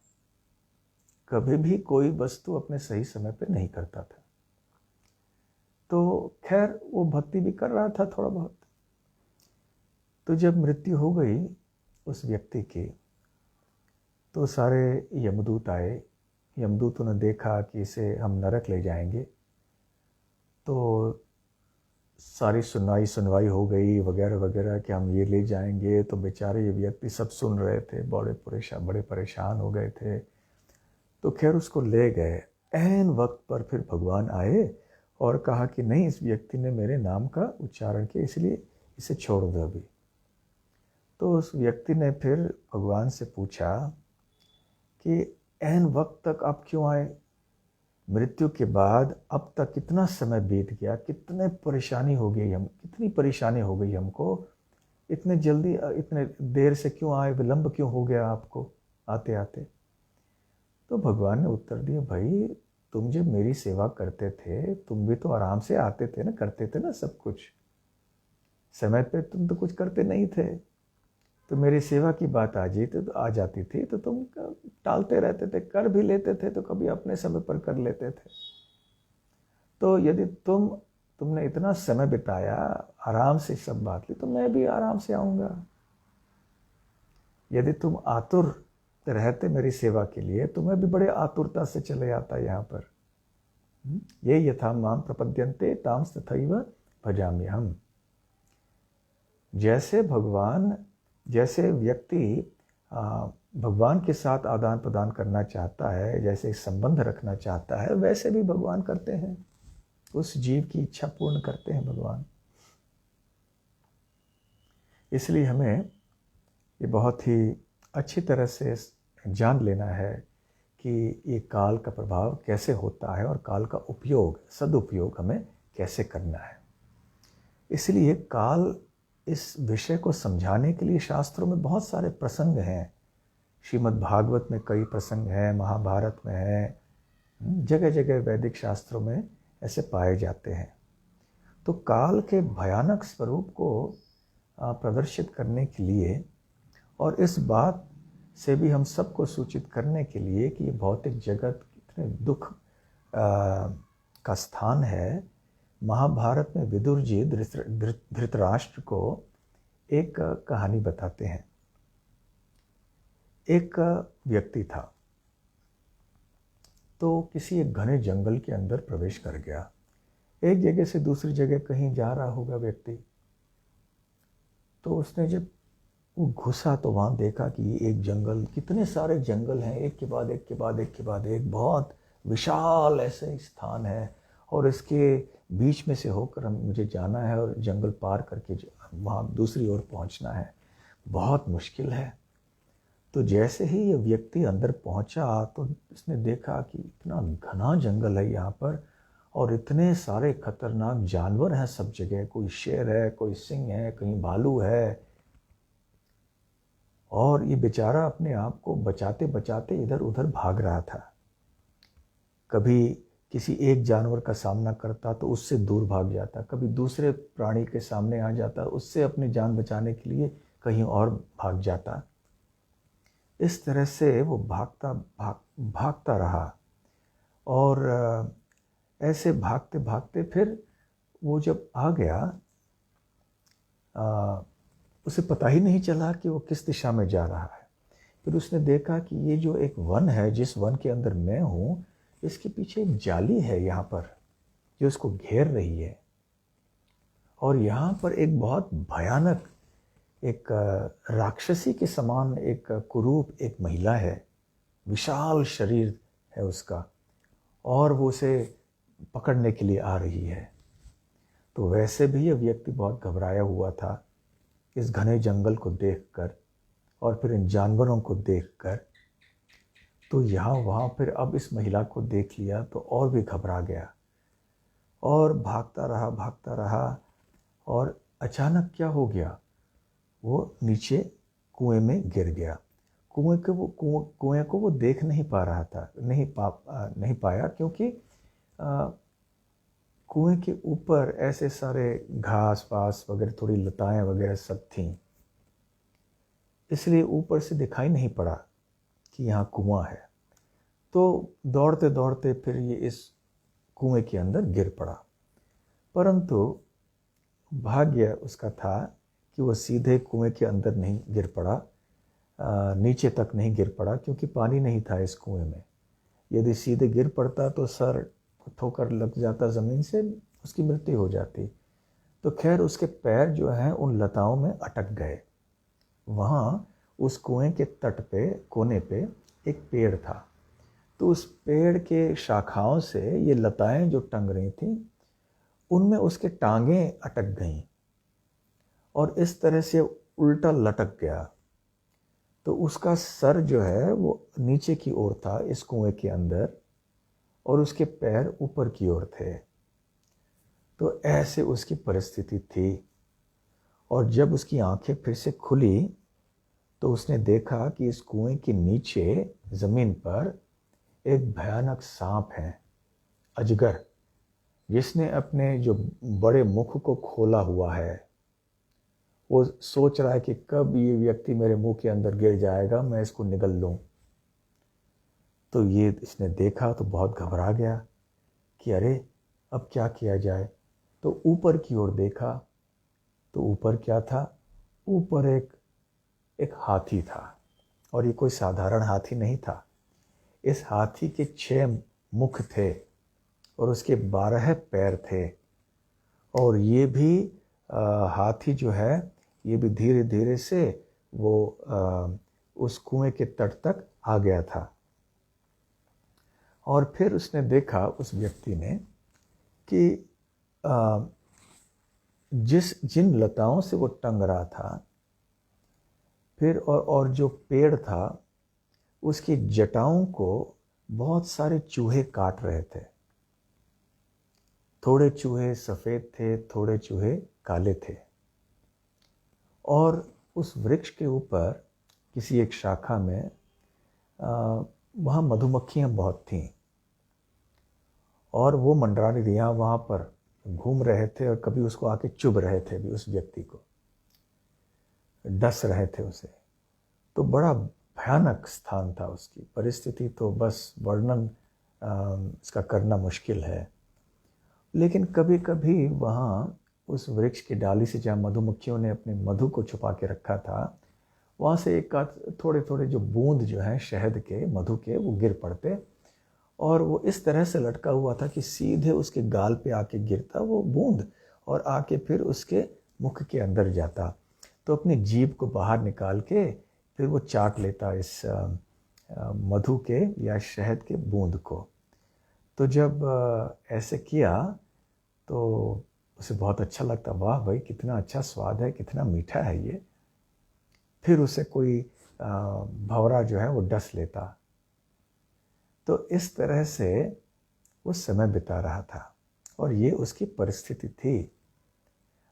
कभी भी कोई वस्तु अपने सही समय पे नहीं करता था। तो खैर वो भक्ति भी कर रहा था थोड़ा बहुत। तो जब मृत्यु हो गई उस व्यक्ति की, तो सारे यमदूत आए। यमदूतों ने देखा कि इसे हम नरक ले जाएंगे, तो सारी सुनवाई हो गई वगैरह वगैरह कि हम ये ले जाएंगे। तो बेचारे ये व्यक्ति सब सुन रहे थे, बड़े परेशान हो गए थे। तो खैर उसको ले गए। ऐन वक्त पर फिर भगवान आए और कहा कि नहीं, इस व्यक्ति ने मेरे नाम का उच्चारण किया, इसलिए इसे छोड़ दो अभी। तो उस व्यक्ति ने फिर भगवान से पूछा कि ऐन वक्त तक आप क्यों आए? मृत्यु के बाद अब तक कितना समय बीत गया, कितनी परेशानी हो गई हमको, इतने जल्दी इतने देर से क्यों आए, विलंब क्यों हो गया आपको आते आते? तो भगवान ने उत्तर दिया, भाई तुम जब मेरी सेवा करते थे तुम भी तो आराम से आते थे ना, करते थे ना सब कुछ समय पे। तुम तो कुछ करते नहीं थे, तो मेरी सेवा की बात आ जाती थी तो तुम टालते रहते थे। कर भी लेते थे तो कभी अपने समय पर कर लेते थे। तो यदि तुमने इतना समय बिताया, आराम से सब बात ली, तो मैं भी आराम से आऊँगा। यदि तुम आतुर रहते मेरी सेवा के लिए तो मैं भी बड़े आतुरता से चले आता यहाँ पर। ये यथा माम प्रपद्यन्ते ताम तथैव भजाम्यहम्। जैसे व्यक्ति भगवान के साथ आदान प्रदान करना चाहता है, जैसे संबंध रखना चाहता है, वैसे भी भगवान करते हैं। उस जीव की इच्छा पूर्ण करते हैं भगवान। इसलिए हमें ये बहुत ही अच्छी तरह से जान लेना है कि ये काल का प्रभाव कैसे होता है और काल का सदुपयोग हमें कैसे करना है। इसलिए काल, इस विषय को समझाने के लिए शास्त्रों में बहुत सारे प्रसंग हैं। श्रीमद् भागवत में कई प्रसंग हैं, महाभारत में है, जगह जगह वैदिक शास्त्रों में ऐसे पाए जाते हैं। तो काल के भयानक स्वरूप को प्रदर्शित करने के लिए और इस बात से भी हम सबको सूचित करने के लिए कि ये भौतिक जगत कितने दुख का स्थान है, महाभारत में विदुर जी धृतराष्ट्र को एक कहानी बताते हैं। एक व्यक्ति था, तो किसी एक घने जंगल के अंदर प्रवेश कर गया। एक जगह से दूसरी जगह कहीं जा रहा होगा व्यक्ति। तो उसने जब वो घुसा तो वहाँ देखा कि ये एक जंगल, कितने सारे जंगल हैं, एक के बाद एक के बाद एक के बाद एक, बहुत विशाल ऐसे स्थान है और इसके बीच में से होकर मुझे जाना है और जंगल पार करके वहाँ दूसरी ओर पहुँचना है, बहुत मुश्किल है। तो जैसे ही ये व्यक्ति अंदर पहुँचा तो उसने देखा कि इतना घना जंगल है यहाँ पर और इतने सारे खतरनाक जानवर हैं सब जगह। कोई शेर है, कोई सिंह है, कहीं भालू है। और ये बेचारा अपने आप को बचाते बचाते इधर उधर भाग रहा था। कभी किसी एक जानवर का सामना करता तो उससे दूर भाग जाता, कभी दूसरे प्राणी के सामने आ जाता, उससे अपनी जान बचाने के लिए कहीं और भाग जाता। इस तरह से वो भागता रहा और ऐसे भागते भागते फिर वो जब आ गया, उसे पता ही नहीं चला कि वो किस दिशा में जा रहा है। फिर उसने देखा कि ये जो एक वन है, जिस वन के अंदर मैं हूँ, इसके पीछे एक जाली है यहाँ पर जो इसको घेर रही है। और यहाँ पर एक बहुत भयानक, एक राक्षसी के समान एक कुरूप एक महिला है, विशाल शरीर है उसका, और वो उसे पकड़ने के लिए आ रही है। तो वैसे भी ये व्यक्ति बहुत घबराया हुआ था इस घने जंगल को देखकर और फिर इन जानवरों को देखकर। तो यहाँ वहाँ फिर अब इस महिला को देख लिया तो और भी घबरा गया और भागता रहा। और अचानक क्या हो गया, वो नीचे कुएं में गिर गया। कुएं को वो देख नहीं पा रहा था, नहीं पाया, क्योंकि कुएं के ऊपर ऐसे सारे घास वास वगैरह, थोड़ी लताएं वगैरह सब थीं, इसलिए ऊपर से दिखाई नहीं पड़ा कि यहाँ कुआं है। तो दौड़ते दौड़ते फिर ये इस कुएं के अंदर गिर पड़ा, परंतु भाग्य उसका था कि वो सीधे कुएं के अंदर नहीं गिर पड़ा, नीचे तक नहीं गिर पड़ा, क्योंकि पानी नहीं था इस कुएं में। यदि सीधे गिर पड़ता तो सर ठोकर लग जाता ज़मीन से, उसकी मृत्यु हो जाती। तो खैर उसके पैर जो हैं उन लताओं में अटक गए। वहाँ उस कुएं के तट पे, कोने पे एक पेड़ था, तो उस पेड़ के शाखाओं से ये लताएं जो टंग रही थीं, उनमें उसके टांगें अटक गईं और इस तरह से उल्टा लटक गया। तो उसका सर जो है वो नीचे की ओर था इस कुएं के अंदर, और उसके पैर ऊपर की ओर थे। तो ऐसे उसकी परिस्थिति थी। और जब उसकी आंखें फिर से खुली तो उसने देखा कि इस कुएं के नीचे ज़मीन पर एक भयानक सांप है, अजगर, जिसने अपने जो बड़े मुख को खोला हुआ है। वो सोच रहा है कि कब ये व्यक्ति मेरे मुंह के अंदर गिर जाएगा, मैं इसको निगल लूं। तो ये इसने देखा तो बहुत घबरा गया कि अरे अब क्या किया जाए। तो ऊपर की ओर देखा तो ऊपर क्या था, ऊपर एक हाथी था, और ये कोई साधारण हाथी नहीं था। इस हाथी के 6 मुख थे और उसके 12 पैर थे, और ये भी हाथी जो है ये भी धीरे धीरे से वो उस कुएं के तट तक आ गया था। और फिर उसने देखा, उस व्यक्ति ने, कि जिन लताओं से वो टंग रहा था, फिर और जो पेड़ था उसकी जटाओं को बहुत सारे चूहे काट रहे थे। थोड़े चूहे सफ़ेद थे, थोड़े चूहे काले थे। और उस वृक्ष के ऊपर किसी एक शाखा में वहाँ मधुमक्खियाँ बहुत थीं, और वो मंडरारियाँ वहाँ पर घूम रहे थे और कभी उसको आके चुभ रहे थे, भी उस व्यक्ति को डस रहे थे उसे। तो बड़ा भयानक स्थान था, उसकी परिस्थिति तो बस वर्णन इसका करना मुश्किल है। लेकिन कभी कभी वहाँ उस वृक्ष की डाली से जहाँ मधुमक्खियों ने अपने मधु को छुपा के रखा था, वहाँ से एक थोड़े थोड़े जो बूंद जो हैं शहद के, मधु के, वो गिर पड़ते, और वो इस तरह से लटका हुआ था कि सीधे उसके गाल पे आके गिरता वो बूंद, और आके फिर उसके मुख के अंदर जाता। तो अपनी जीभ को बाहर निकाल के फिर वो चाट लेता इस मधु के या शहद के बूंद को। तो जब ऐसे किया तो उसे बहुत अच्छा लगता, वाह भाई कितना अच्छा स्वाद है, कितना मीठा है ये। फिर उसे कोई भंवरा जो है वो डस लेता। तो इस तरह से वो समय बिता रहा था, और ये उसकी परिस्थिति थी।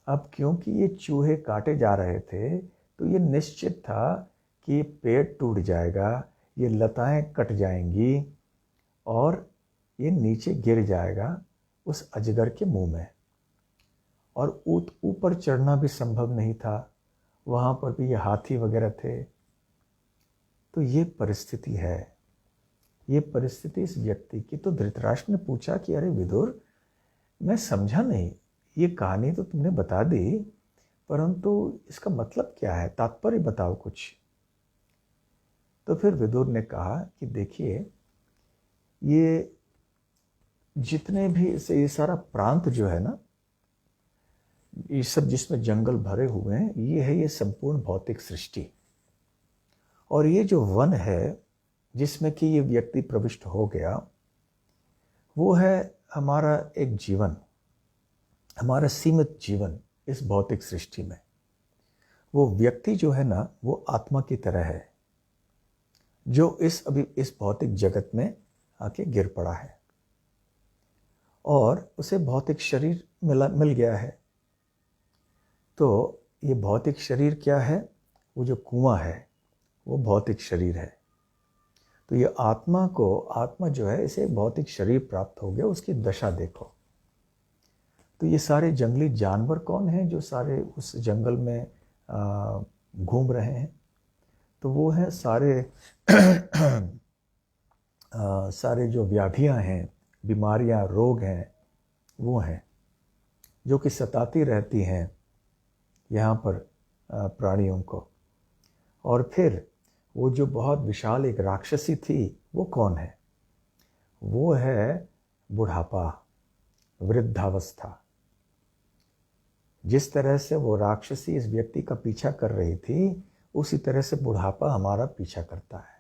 अब क्योंकि ये चूहे काटे जा रहे थे, तो ये निश्चित था कि ये पेड़ टूट जाएगा, ये लताएं कट जाएंगी, और ये नीचे गिर जाएगा उस अजगर के मुंह में। और ऊपर चढ़ना भी संभव नहीं था, वहाँ पर भी ये हाथी वगैरह थे। तो ये परिस्थिति है, ये परिस्थिति इस व्यक्ति की। तो धृतराष्ट्र ने पूछा कि अरे विदुर, मैं समझा नहीं, ये कहानी तो तुमने बता दी, परंतु इसका मतलब क्या है, तात्पर्य बताओ कुछ। तो फिर विदुर ने कहा कि देखिए, ये जितने भी ये सारा प्रांत जो है ना, ये सब जिसमें जंगल भरे हुए हैं, ये है ये संपूर्ण भौतिक सृष्टि। और ये जो वन है जिसमें कि ये व्यक्ति प्रविष्ट हो गया, वो है हमारा एक जीवन, हमारा सीमित जीवन इस भौतिक सृष्टि में। वो व्यक्ति जो है ना, वो आत्मा की तरह है, जो अभी इस भौतिक जगत में आके गिर पड़ा है, और उसे भौतिक शरीर मिल गया है। तो ये भौतिक शरीर क्या है? वो जो कुआं है वो भौतिक शरीर है। तो ये आत्मा जो है, इसे भौतिक शरीर प्राप्त हो गया, उसकी दशा देखो। तो ये सारे जंगली जानवर कौन हैं जो सारे उस जंगल में घूम रहे हैं? तो वो हैं सारे सारे जो व्याधियां हैं, बीमारियां, रोग हैं, वो हैं जो कि सताती रहती हैं यहाँ पर प्राणियों को। और फिर वो जो बहुत विशाल एक राक्षसी थी, वो कौन है? वो है बुढ़ापा, वृद्धावस्था। जिस तरह से वो राक्षसी इस व्यक्ति का पीछा कर रही थी, उसी तरह से बुढ़ापा हमारा पीछा करता है।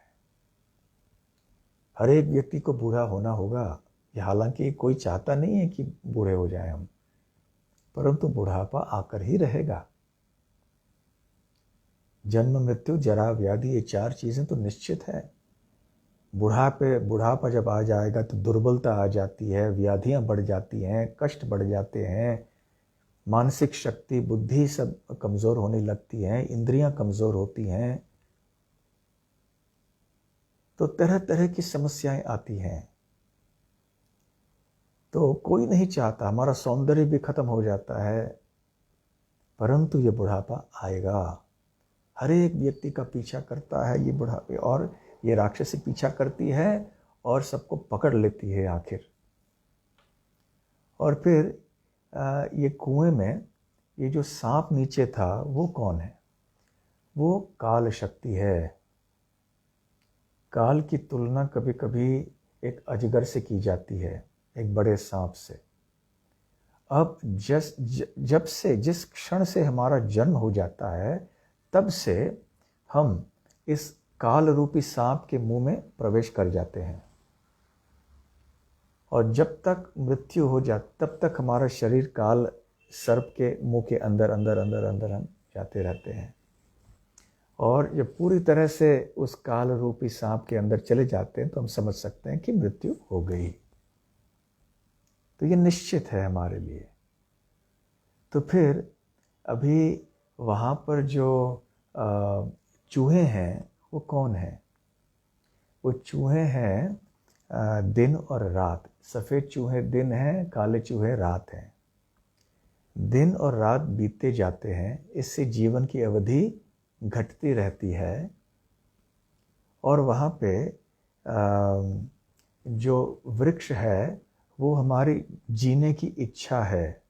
हर एक व्यक्ति को बूढ़ा होना होगा। ये हालांकि कोई चाहता नहीं है कि बूढ़े हो जाएं हम, परंतु बुढ़ापा आकर ही रहेगा। जन्म, मृत्यु, जरा, व्याधि, ये 4 चीजें तो निश्चित है। बुढ़ापा जब आ जाएगा तो दुर्बलता आ जाती है, व्याधियां बढ़ जाती हैं, कष्ट बढ़ जाते हैं, मानसिक शक्ति, बुद्धि सब कमजोर होने लगती है, इंद्रियां कमजोर होती हैं, तो तरह तरह की समस्याएं आती हैं। तो कोई नहीं चाहता, हमारा सौंदर्य भी खत्म हो जाता है, परंतु ये बुढ़ापा आएगा। हर एक व्यक्ति का पीछा करता है ये बुढ़ापे, और ये राक्षसी पीछा करती है और सबको पकड़ लेती है आखिर। और फिर ये कुएं में ये जो सांप नीचे था, वो कौन है? वो काल शक्ति है। काल की तुलना कभी कभी एक अजगर से की जाती है, एक बड़े सांप से। अब जिस क्षण से हमारा जन्म हो जाता है, तब से हम इस काल रूपी सांप के मुंह में प्रवेश कर जाते हैं, और जब तक मृत्यु हो जाती तब तक हमारा शरीर काल सर्प के मुंह के अंदर अंदर अंदर अंदर हम जाते रहते हैं। और जब पूरी तरह से उस काल रूपी सांप के अंदर चले जाते हैं तो हम समझ सकते हैं कि मृत्यु हो गई। तो ये निश्चित है हमारे लिए। तो फिर अभी वहाँ पर जो चूहे हैं, वो कौन है? वो चूहे हैं दिन और रात। सफ़ेद चूहे दिन हैं, काले चूहे रात हैं। दिन और रात बीतते जाते हैं, इससे जीवन की अवधि घटती रहती है। और वहाँ पे जो वृक्ष है वो हमारी जीने की इच्छा है,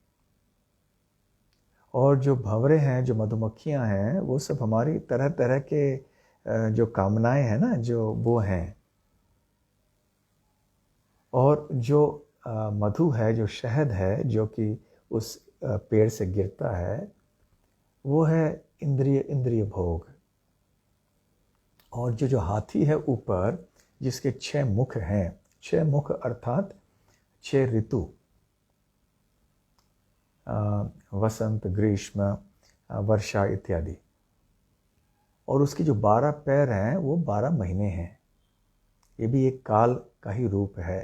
और जो भंवरे हैं, जो मधुमक्खियाँ हैं, वो सब हमारी तरह तरह के जो कामनाएं हैं ना, जो वो हैं। और जो मधु है, जो शहद है, जो कि उस पेड़ से गिरता है, वो है इंद्रिय भोग। और जो हाथी है ऊपर, जिसके 6 मुख हैं, 6 मुख अर्थात 6 ऋतु, वसंत, ग्रीष्म, वर्षा इत्यादि। और उसकी जो 12 पैर हैं वो 12 महीने हैं। ये भी एक काल का ही रूप है।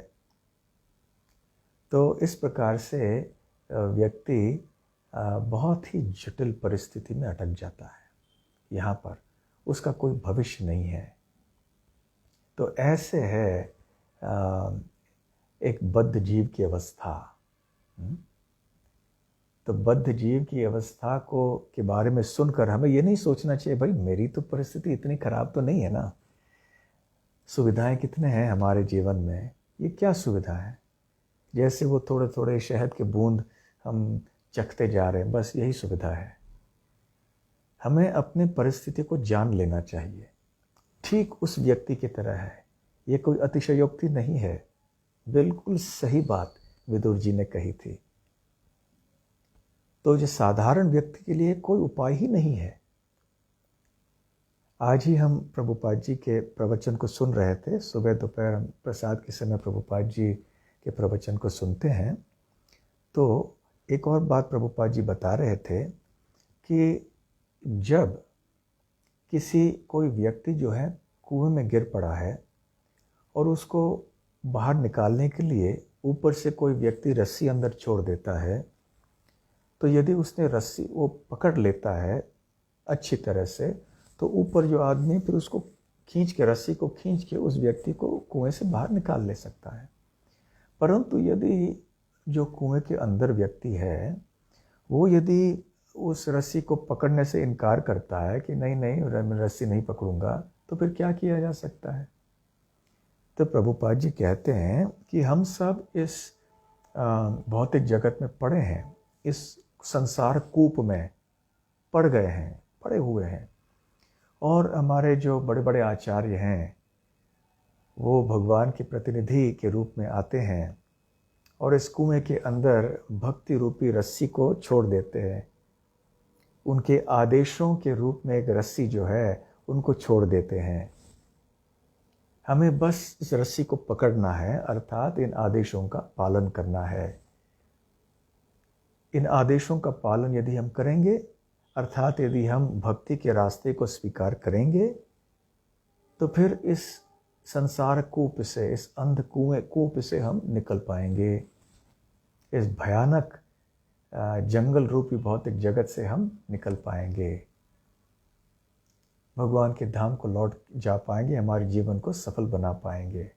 तो इस प्रकार से व्यक्ति बहुत ही जटिल परिस्थिति में अटक जाता है। यहाँ पर उसका कोई भविष्य नहीं है। तो ऐसे है एक बद्ध जीव की अवस्था। तो बद्ध जीव की अवस्था के बारे में सुनकर हमें ये नहीं सोचना चाहिए, भाई मेरी तो परिस्थिति इतनी खराब तो नहीं है ना, सुविधाएं कितने हैं हमारे जीवन में, ये क्या सुविधा है। जैसे वो थोड़े थोड़े शहद के बूंद हम चखते जा रहे हैं, बस यही सुविधा है। हमें अपनी परिस्थिति को जान लेना चाहिए। ठीक उस व्यक्ति की तरह है। ये कोई अतिशयोक्ति नहीं है, बिल्कुल सही बात विदुर जी ने कही थी। तो जो साधारण व्यक्ति के लिए कोई उपाय ही नहीं है। आज ही हम प्रभुपाद जी के प्रवचन को सुन रहे थे। सुबह दोपहर हम प्रसाद के समय प्रभुपाद जी के प्रवचन को सुनते हैं। तो एक और बात प्रभुपाद जी बता रहे थे कि जब कोई व्यक्ति जो है कुएं में गिर पड़ा है और उसको बाहर निकालने के लिए ऊपर से कोई व्यक्ति रस्सी अंदर छोड़ देता है, तो यदि उसने रस्सी वो पकड़ लेता है अच्छी तरह से, तो ऊपर जो आदमी फिर उसको खींच के, रस्सी को खींच के उस व्यक्ति को कुएं से बाहर निकाल ले सकता है। परंतु यदि जो कुएं के अंदर व्यक्ति है वो यदि उस रस्सी को पकड़ने से इनकार करता है कि नहीं नहीं मैं रस्सी नहीं पकड़ूंगा, तो फिर क्या किया जा सकता है? तो प्रभुपाद जी कहते हैं कि हम सब इस भौतिक जगत में पड़े हैं, इस संसार कूप में पड़ गए हैं, पड़े हुए हैं। और हमारे जो बड़े बड़े आचार्य हैं वो भगवान के प्रतिनिधि के रूप में आते हैं और इस कुएं के अंदर भक्ति रूपी रस्सी को छोड़ देते हैं। उनके आदेशों के रूप में एक रस्सी जो है उनको छोड़ देते हैं। हमें बस इस रस्सी को पकड़ना है, अर्थात इन आदेशों का पालन करना है। इन आदेशों का पालन यदि हम करेंगे, अर्थात यदि हम भक्ति के रास्ते को स्वीकार करेंगे, तो फिर इस संसार कूप से, इस अंध कुएं कूप से हम निकल पाएंगे। इस भयानक जंगल रूपी भौतिक जगत से हम निकल पाएंगे, भगवान के धाम को लौट जा पाएंगे, हमारे जीवन को सफल बना पाएंगे।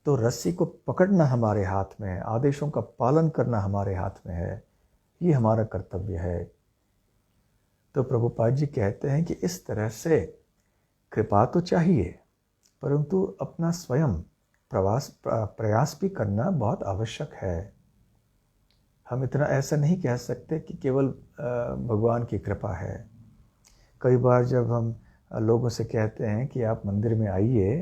तो रस्सी को पकड़ना हमारे हाथ में है, आदेशों का पालन करना हमारे हाथ में है, ये हमारा कर्तव्य है। तो प्रभुपाद जी कहते हैं कि इस तरह से कृपा तो चाहिए, परंतु अपना स्वयं प्रयास भी करना बहुत आवश्यक है। हम इतना ऐसा नहीं कह सकते कि केवल भगवान की कृपा है। कई बार जब हम लोगों से कहते हैं कि आप मंदिर में आइए,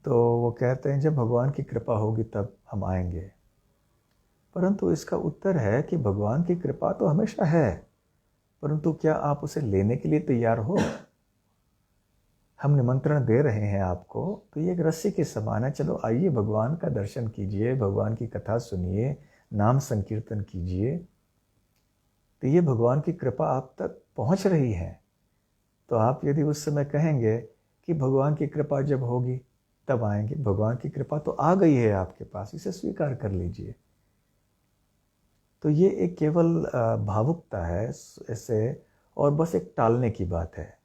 तो वो कहते हैं जब भगवान की कृपा होगी तब हम आएंगे। परंतु इसका उत्तर है कि भगवान की कृपा तो हमेशा है, परंतु क्या आप उसे लेने के लिए तैयार हो? हम निमंत्रण दे रहे हैं आपको, तो ये एक रस्सी के समान है। चलो आइए, भगवान का दर्शन कीजिए, भगवान की कथा सुनिए, नाम संकीर्तन कीजिए। तो ये भगवान की कृपा आप तक पहुंच रही है। तो आप यदि उस समय कहेंगे कि भगवान की कृपा जब होगी तब आएंगे, भगवान की कृपा तो आ गई है आपके पास, इसे स्वीकार कर लीजिए। तो ये एक केवल भावुकता है ऐसे, और बस एक टालने की बात है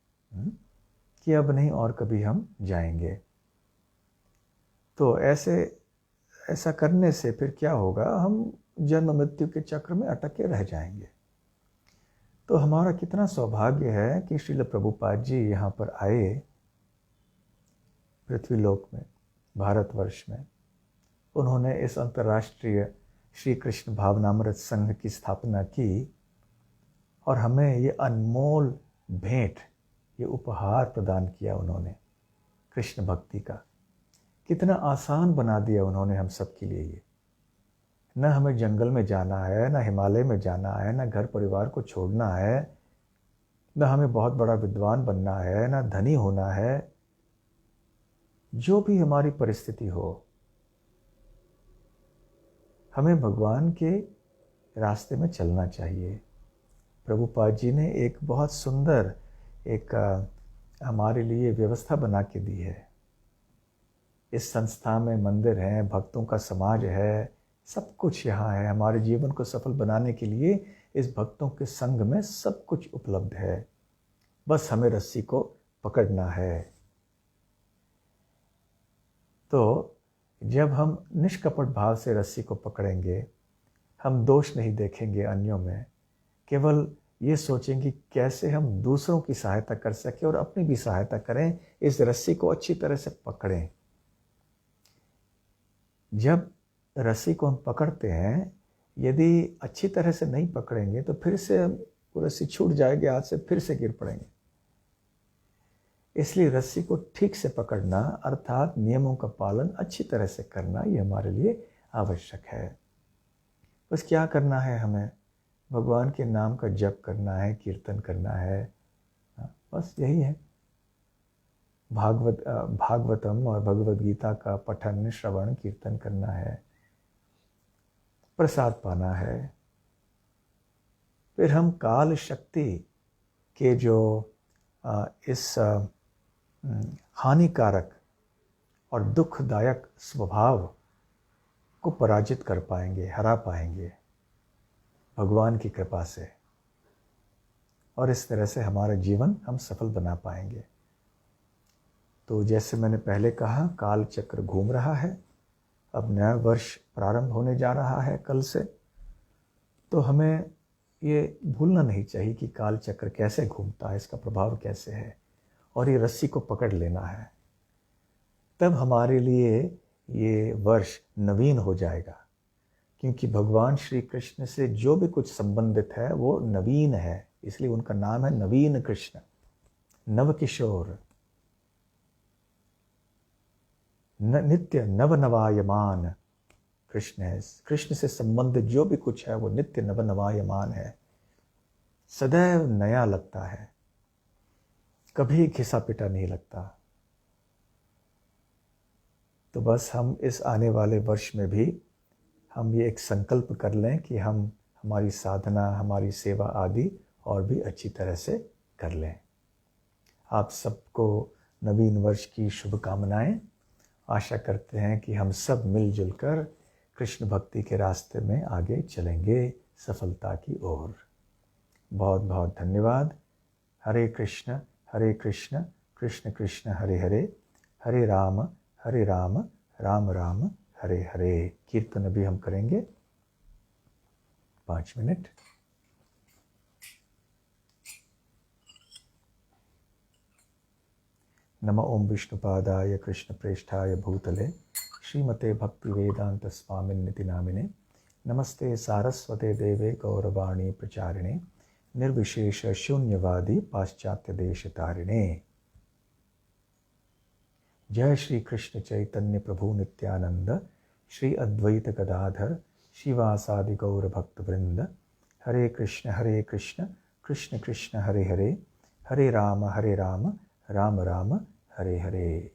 कि अब नहीं और कभी हम जाएंगे। तो ऐसा करने से फिर क्या होगा? हम जन्म मृत्यु के चक्र में अटके रह जाएंगे। तो हमारा कितना सौभाग्य है कि श्रील प्रभुपाद जी यहाँ पर आए पृथ्वीलोक में, भारतवर्ष में। उन्होंने इस अंतर्राष्ट्रीय श्री कृष्ण भावनामृत संघ की स्थापना की और हमें ये अनमोल भेंट, ये उपहार प्रदान किया उन्होंने कृष्ण भक्ति का। कितना आसान बना दिया उन्होंने हम सब के लिए ये। न हमें जंगल में जाना है, न हिमालय में जाना है, न घर परिवार को छोड़ना है, न हमें बहुत बड़ा विद्वान बनना है, न धनी होना है। जो भी हमारी परिस्थिति हो, हमें भगवान के रास्ते में चलना चाहिए। प्रभुपाद जी ने एक बहुत सुंदर एक हमारे लिए व्यवस्था बना के दी है। इस संस्था में मंदिर हैं, भक्तों का समाज है, सब कुछ यहाँ है। हमारे जीवन को सफल बनाने के लिए इस भक्तों के संग में सब कुछ उपलब्ध है। बस हमें रस्सी को पकड़ना है। तो जब हम निष्कपट भाव से रस्सी को पकड़ेंगे, हम दोष नहीं देखेंगे अन्यों में, केवल ये सोचेंगे कैसे हम दूसरों की सहायता कर सकें और अपनी भी सहायता करें, इस रस्सी को अच्छी तरह से पकड़ें। जब रस्सी को हम पकड़ते हैं, यदि अच्छी तरह से नहीं पकड़ेंगे तो फिर से वो रस्सी छूट जाएगी हाथ से, फिर से गिर पड़ेंगे। इसलिए रस्सी को ठीक से पकड़ना, अर्थात नियमों का पालन अच्छी तरह से करना, ये हमारे लिए आवश्यक है। बस क्या करना है? हमें भगवान के नाम का जप करना है, कीर्तन करना है, बस यही है। भागवतम और भगवद गीता का पठन, श्रवण, कीर्तन करना है, प्रसाद पाना है। फिर हम काल शक्ति के जो इस हानिकारक और दुखदायक स्वभाव को पराजित कर पाएंगे, हरा पाएंगे। भगवान की कृपा से, और इस तरह से हमारा जीवन हम सफल बना पाएंगे। तो जैसे मैंने पहले कहा, काल चक्र घूम रहा है, अब नया वर्ष प्रारंभ होने जा रहा है कल से। तो हमें ये भूलना नहीं चाहिए कि काल चक्र कैसे घूमता है, इसका प्रभाव कैसे है, और ये रस्सी को पकड़ लेना है। तब हमारे लिए ये वर्ष नवीन हो जाएगा, क्योंकि भगवान श्री कृष्ण से जो भी कुछ संबंधित है वो नवीन है, इसलिए उनका नाम है नवीन कृष्ण, नवकिशोर, नित्य नवनवायमान कृष्ण है। कृष्ण से संबंधित जो भी कुछ है वो नित्य नवनवायमान है, सदैव नया लगता है, कभी घिसा पिटा नहीं लगता। तो बस हम इस आने वाले वर्ष में भी हम ये एक संकल्प कर लें कि हम हमारी साधना, हमारी सेवा आदि और भी अच्छी तरह से कर लें। आप सबको नवीन वर्ष की शुभकामनाएं। आशा करते हैं कि हम सब मिलजुल कर कृष्ण भक्ति के रास्ते में आगे चलेंगे सफलता की ओर। बहुत बहुत धन्यवाद। हरे कृष्ण कृष्ण कृष्ण हरे हरे, हरे राम राम राम हरे हरे। कीर्तन भी हम करेंगे 5 मिनट। नमो ओम विष्णुपादाय कृष्ण प्रेष्ठाय भूतले श्रीमते भक्ति वेदांत स्वामिन्निति नामिने नमस्ते सारस्वते देवे गौरवाणी प्रचारिणे निर्विशेष शून्यवादी पाश्चात्य देश तारिणे। जय श्री कृष्ण चैतन्य प्रभु नित्यानंद, श्री अद्वैत गदाधर शिवासादि गौर भक्त वृंद। हरे कृष्ण कृष्ण कृष्ण हरे हरे, हरे राम राम राम हरे हरे।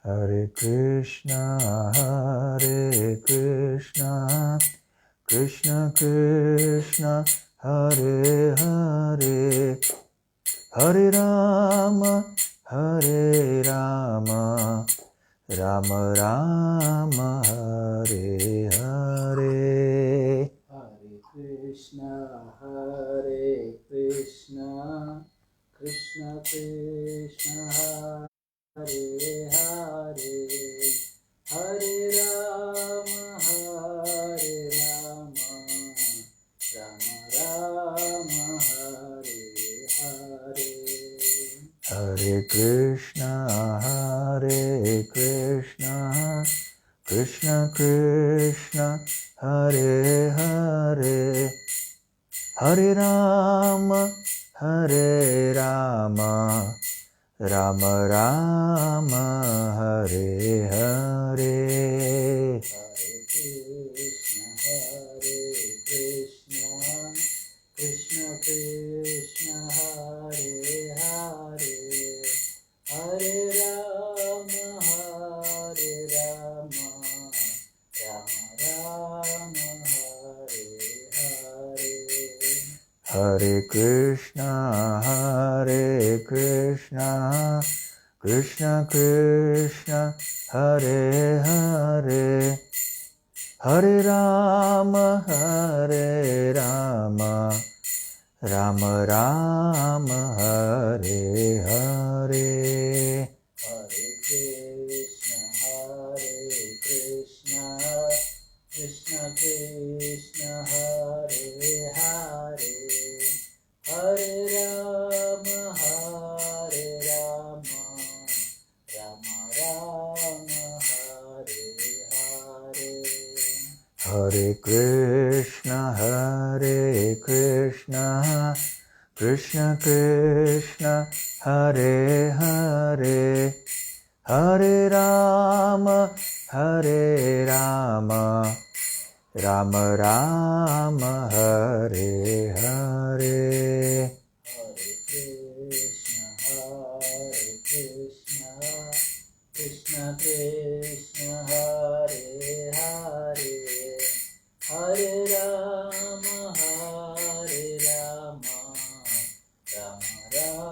हरे कृष्णा कृष्ण कृष्ण हरे हरे, हरे Ram Ram Ram Hare Hare. Hare Krishna, Krishna Krishna, Hare Hare, Hare Rama, Rama Rama, Hare Hare. Hare Krishna, Krishna Krishna, Hare Hare, Hare Rama, Rama Rama, Hare Hare. Hare Krishna, Krishna Krishna, Hare Hare, Hare Rama, Rama Rama, Hare Hare. Hare Krishna, Krishna Krishna, Hare Hare, Hare Rama, Rama Rama, Hare Hare. Hare Krishna, Krishna Krishna, Hare Hare, Hare Rama, Rama Rama, Hare Hare. Hare Krishna, Krishna Krishna, Hare Hare, Hare Rama, Rama Rama, Hare Hare. Hare Krishna, Krishna Krishna, Hare Hare, Hare Rama, Rama Rama,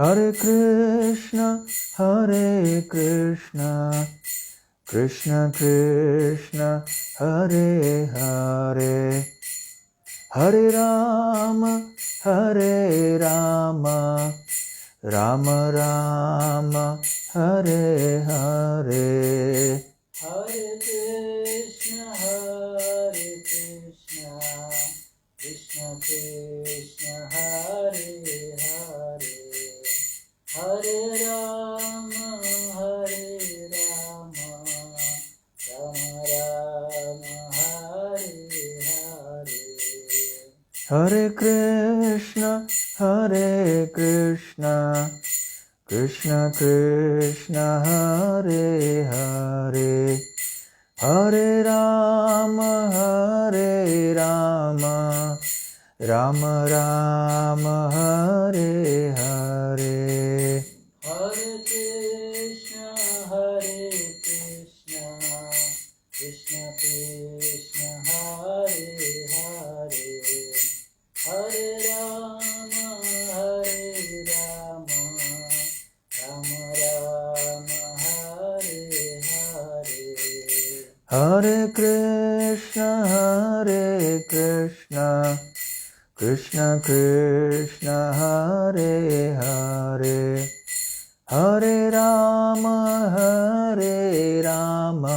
Hare Krishna, Krishna Krishna, Hare Hare, Hare Rama, Rama Rama, Hare Hare. Hare Krishna, Krishna Krishna, Hare Hare, Hare Rama, Rama Rama, Hare Hare. Hare Krishna, Krishna Krishna, Hare Hare, Hare Rama, Rama Rama, Hare Hare. Hare Krishna, Krishna Krishna, Hare Hare, Hare Rama, Rama Rama, Hare Hare. Hare Krishna, Krishna Krishna, Hare Hare, Hare Rama,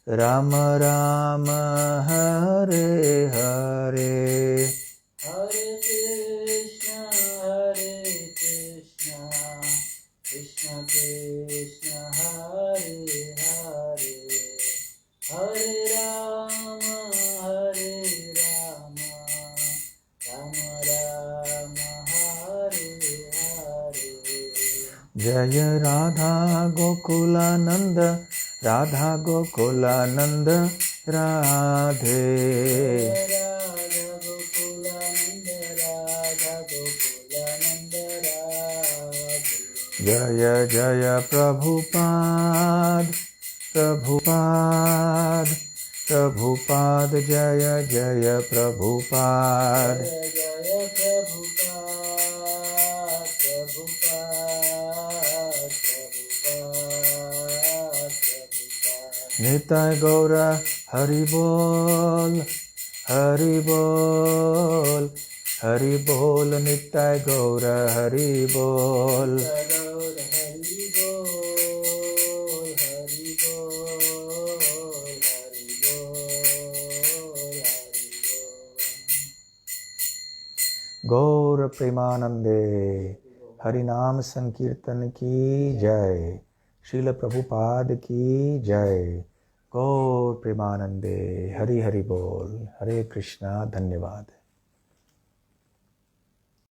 Rama Rama, Hare Hare. Hare Krishna, Krishna Krishna, Hare Hare, Hare Rama, Rama Rama, Hare Hare. Jaya Radha Gokulananda, Radha Gokulananda, Radhe. Radha Gokulananda, Radha Gokulananda, Radhe. Jaya Jaya Prabhupada, Prabhupada, Jaya Jaya Prabhupada. Jaya Jaya Prabhupada. Nitai Gaura Haribol, Haribol, Nitai Gaura Haribol. गौर प्रेमानंदे, हरिनाम संकीर्तन की जय, श्रील प्रभुपाद की जय। गौर प्रेमानंदे, हरि हरि बोल, हरे कृष्णा, धन्यवाद।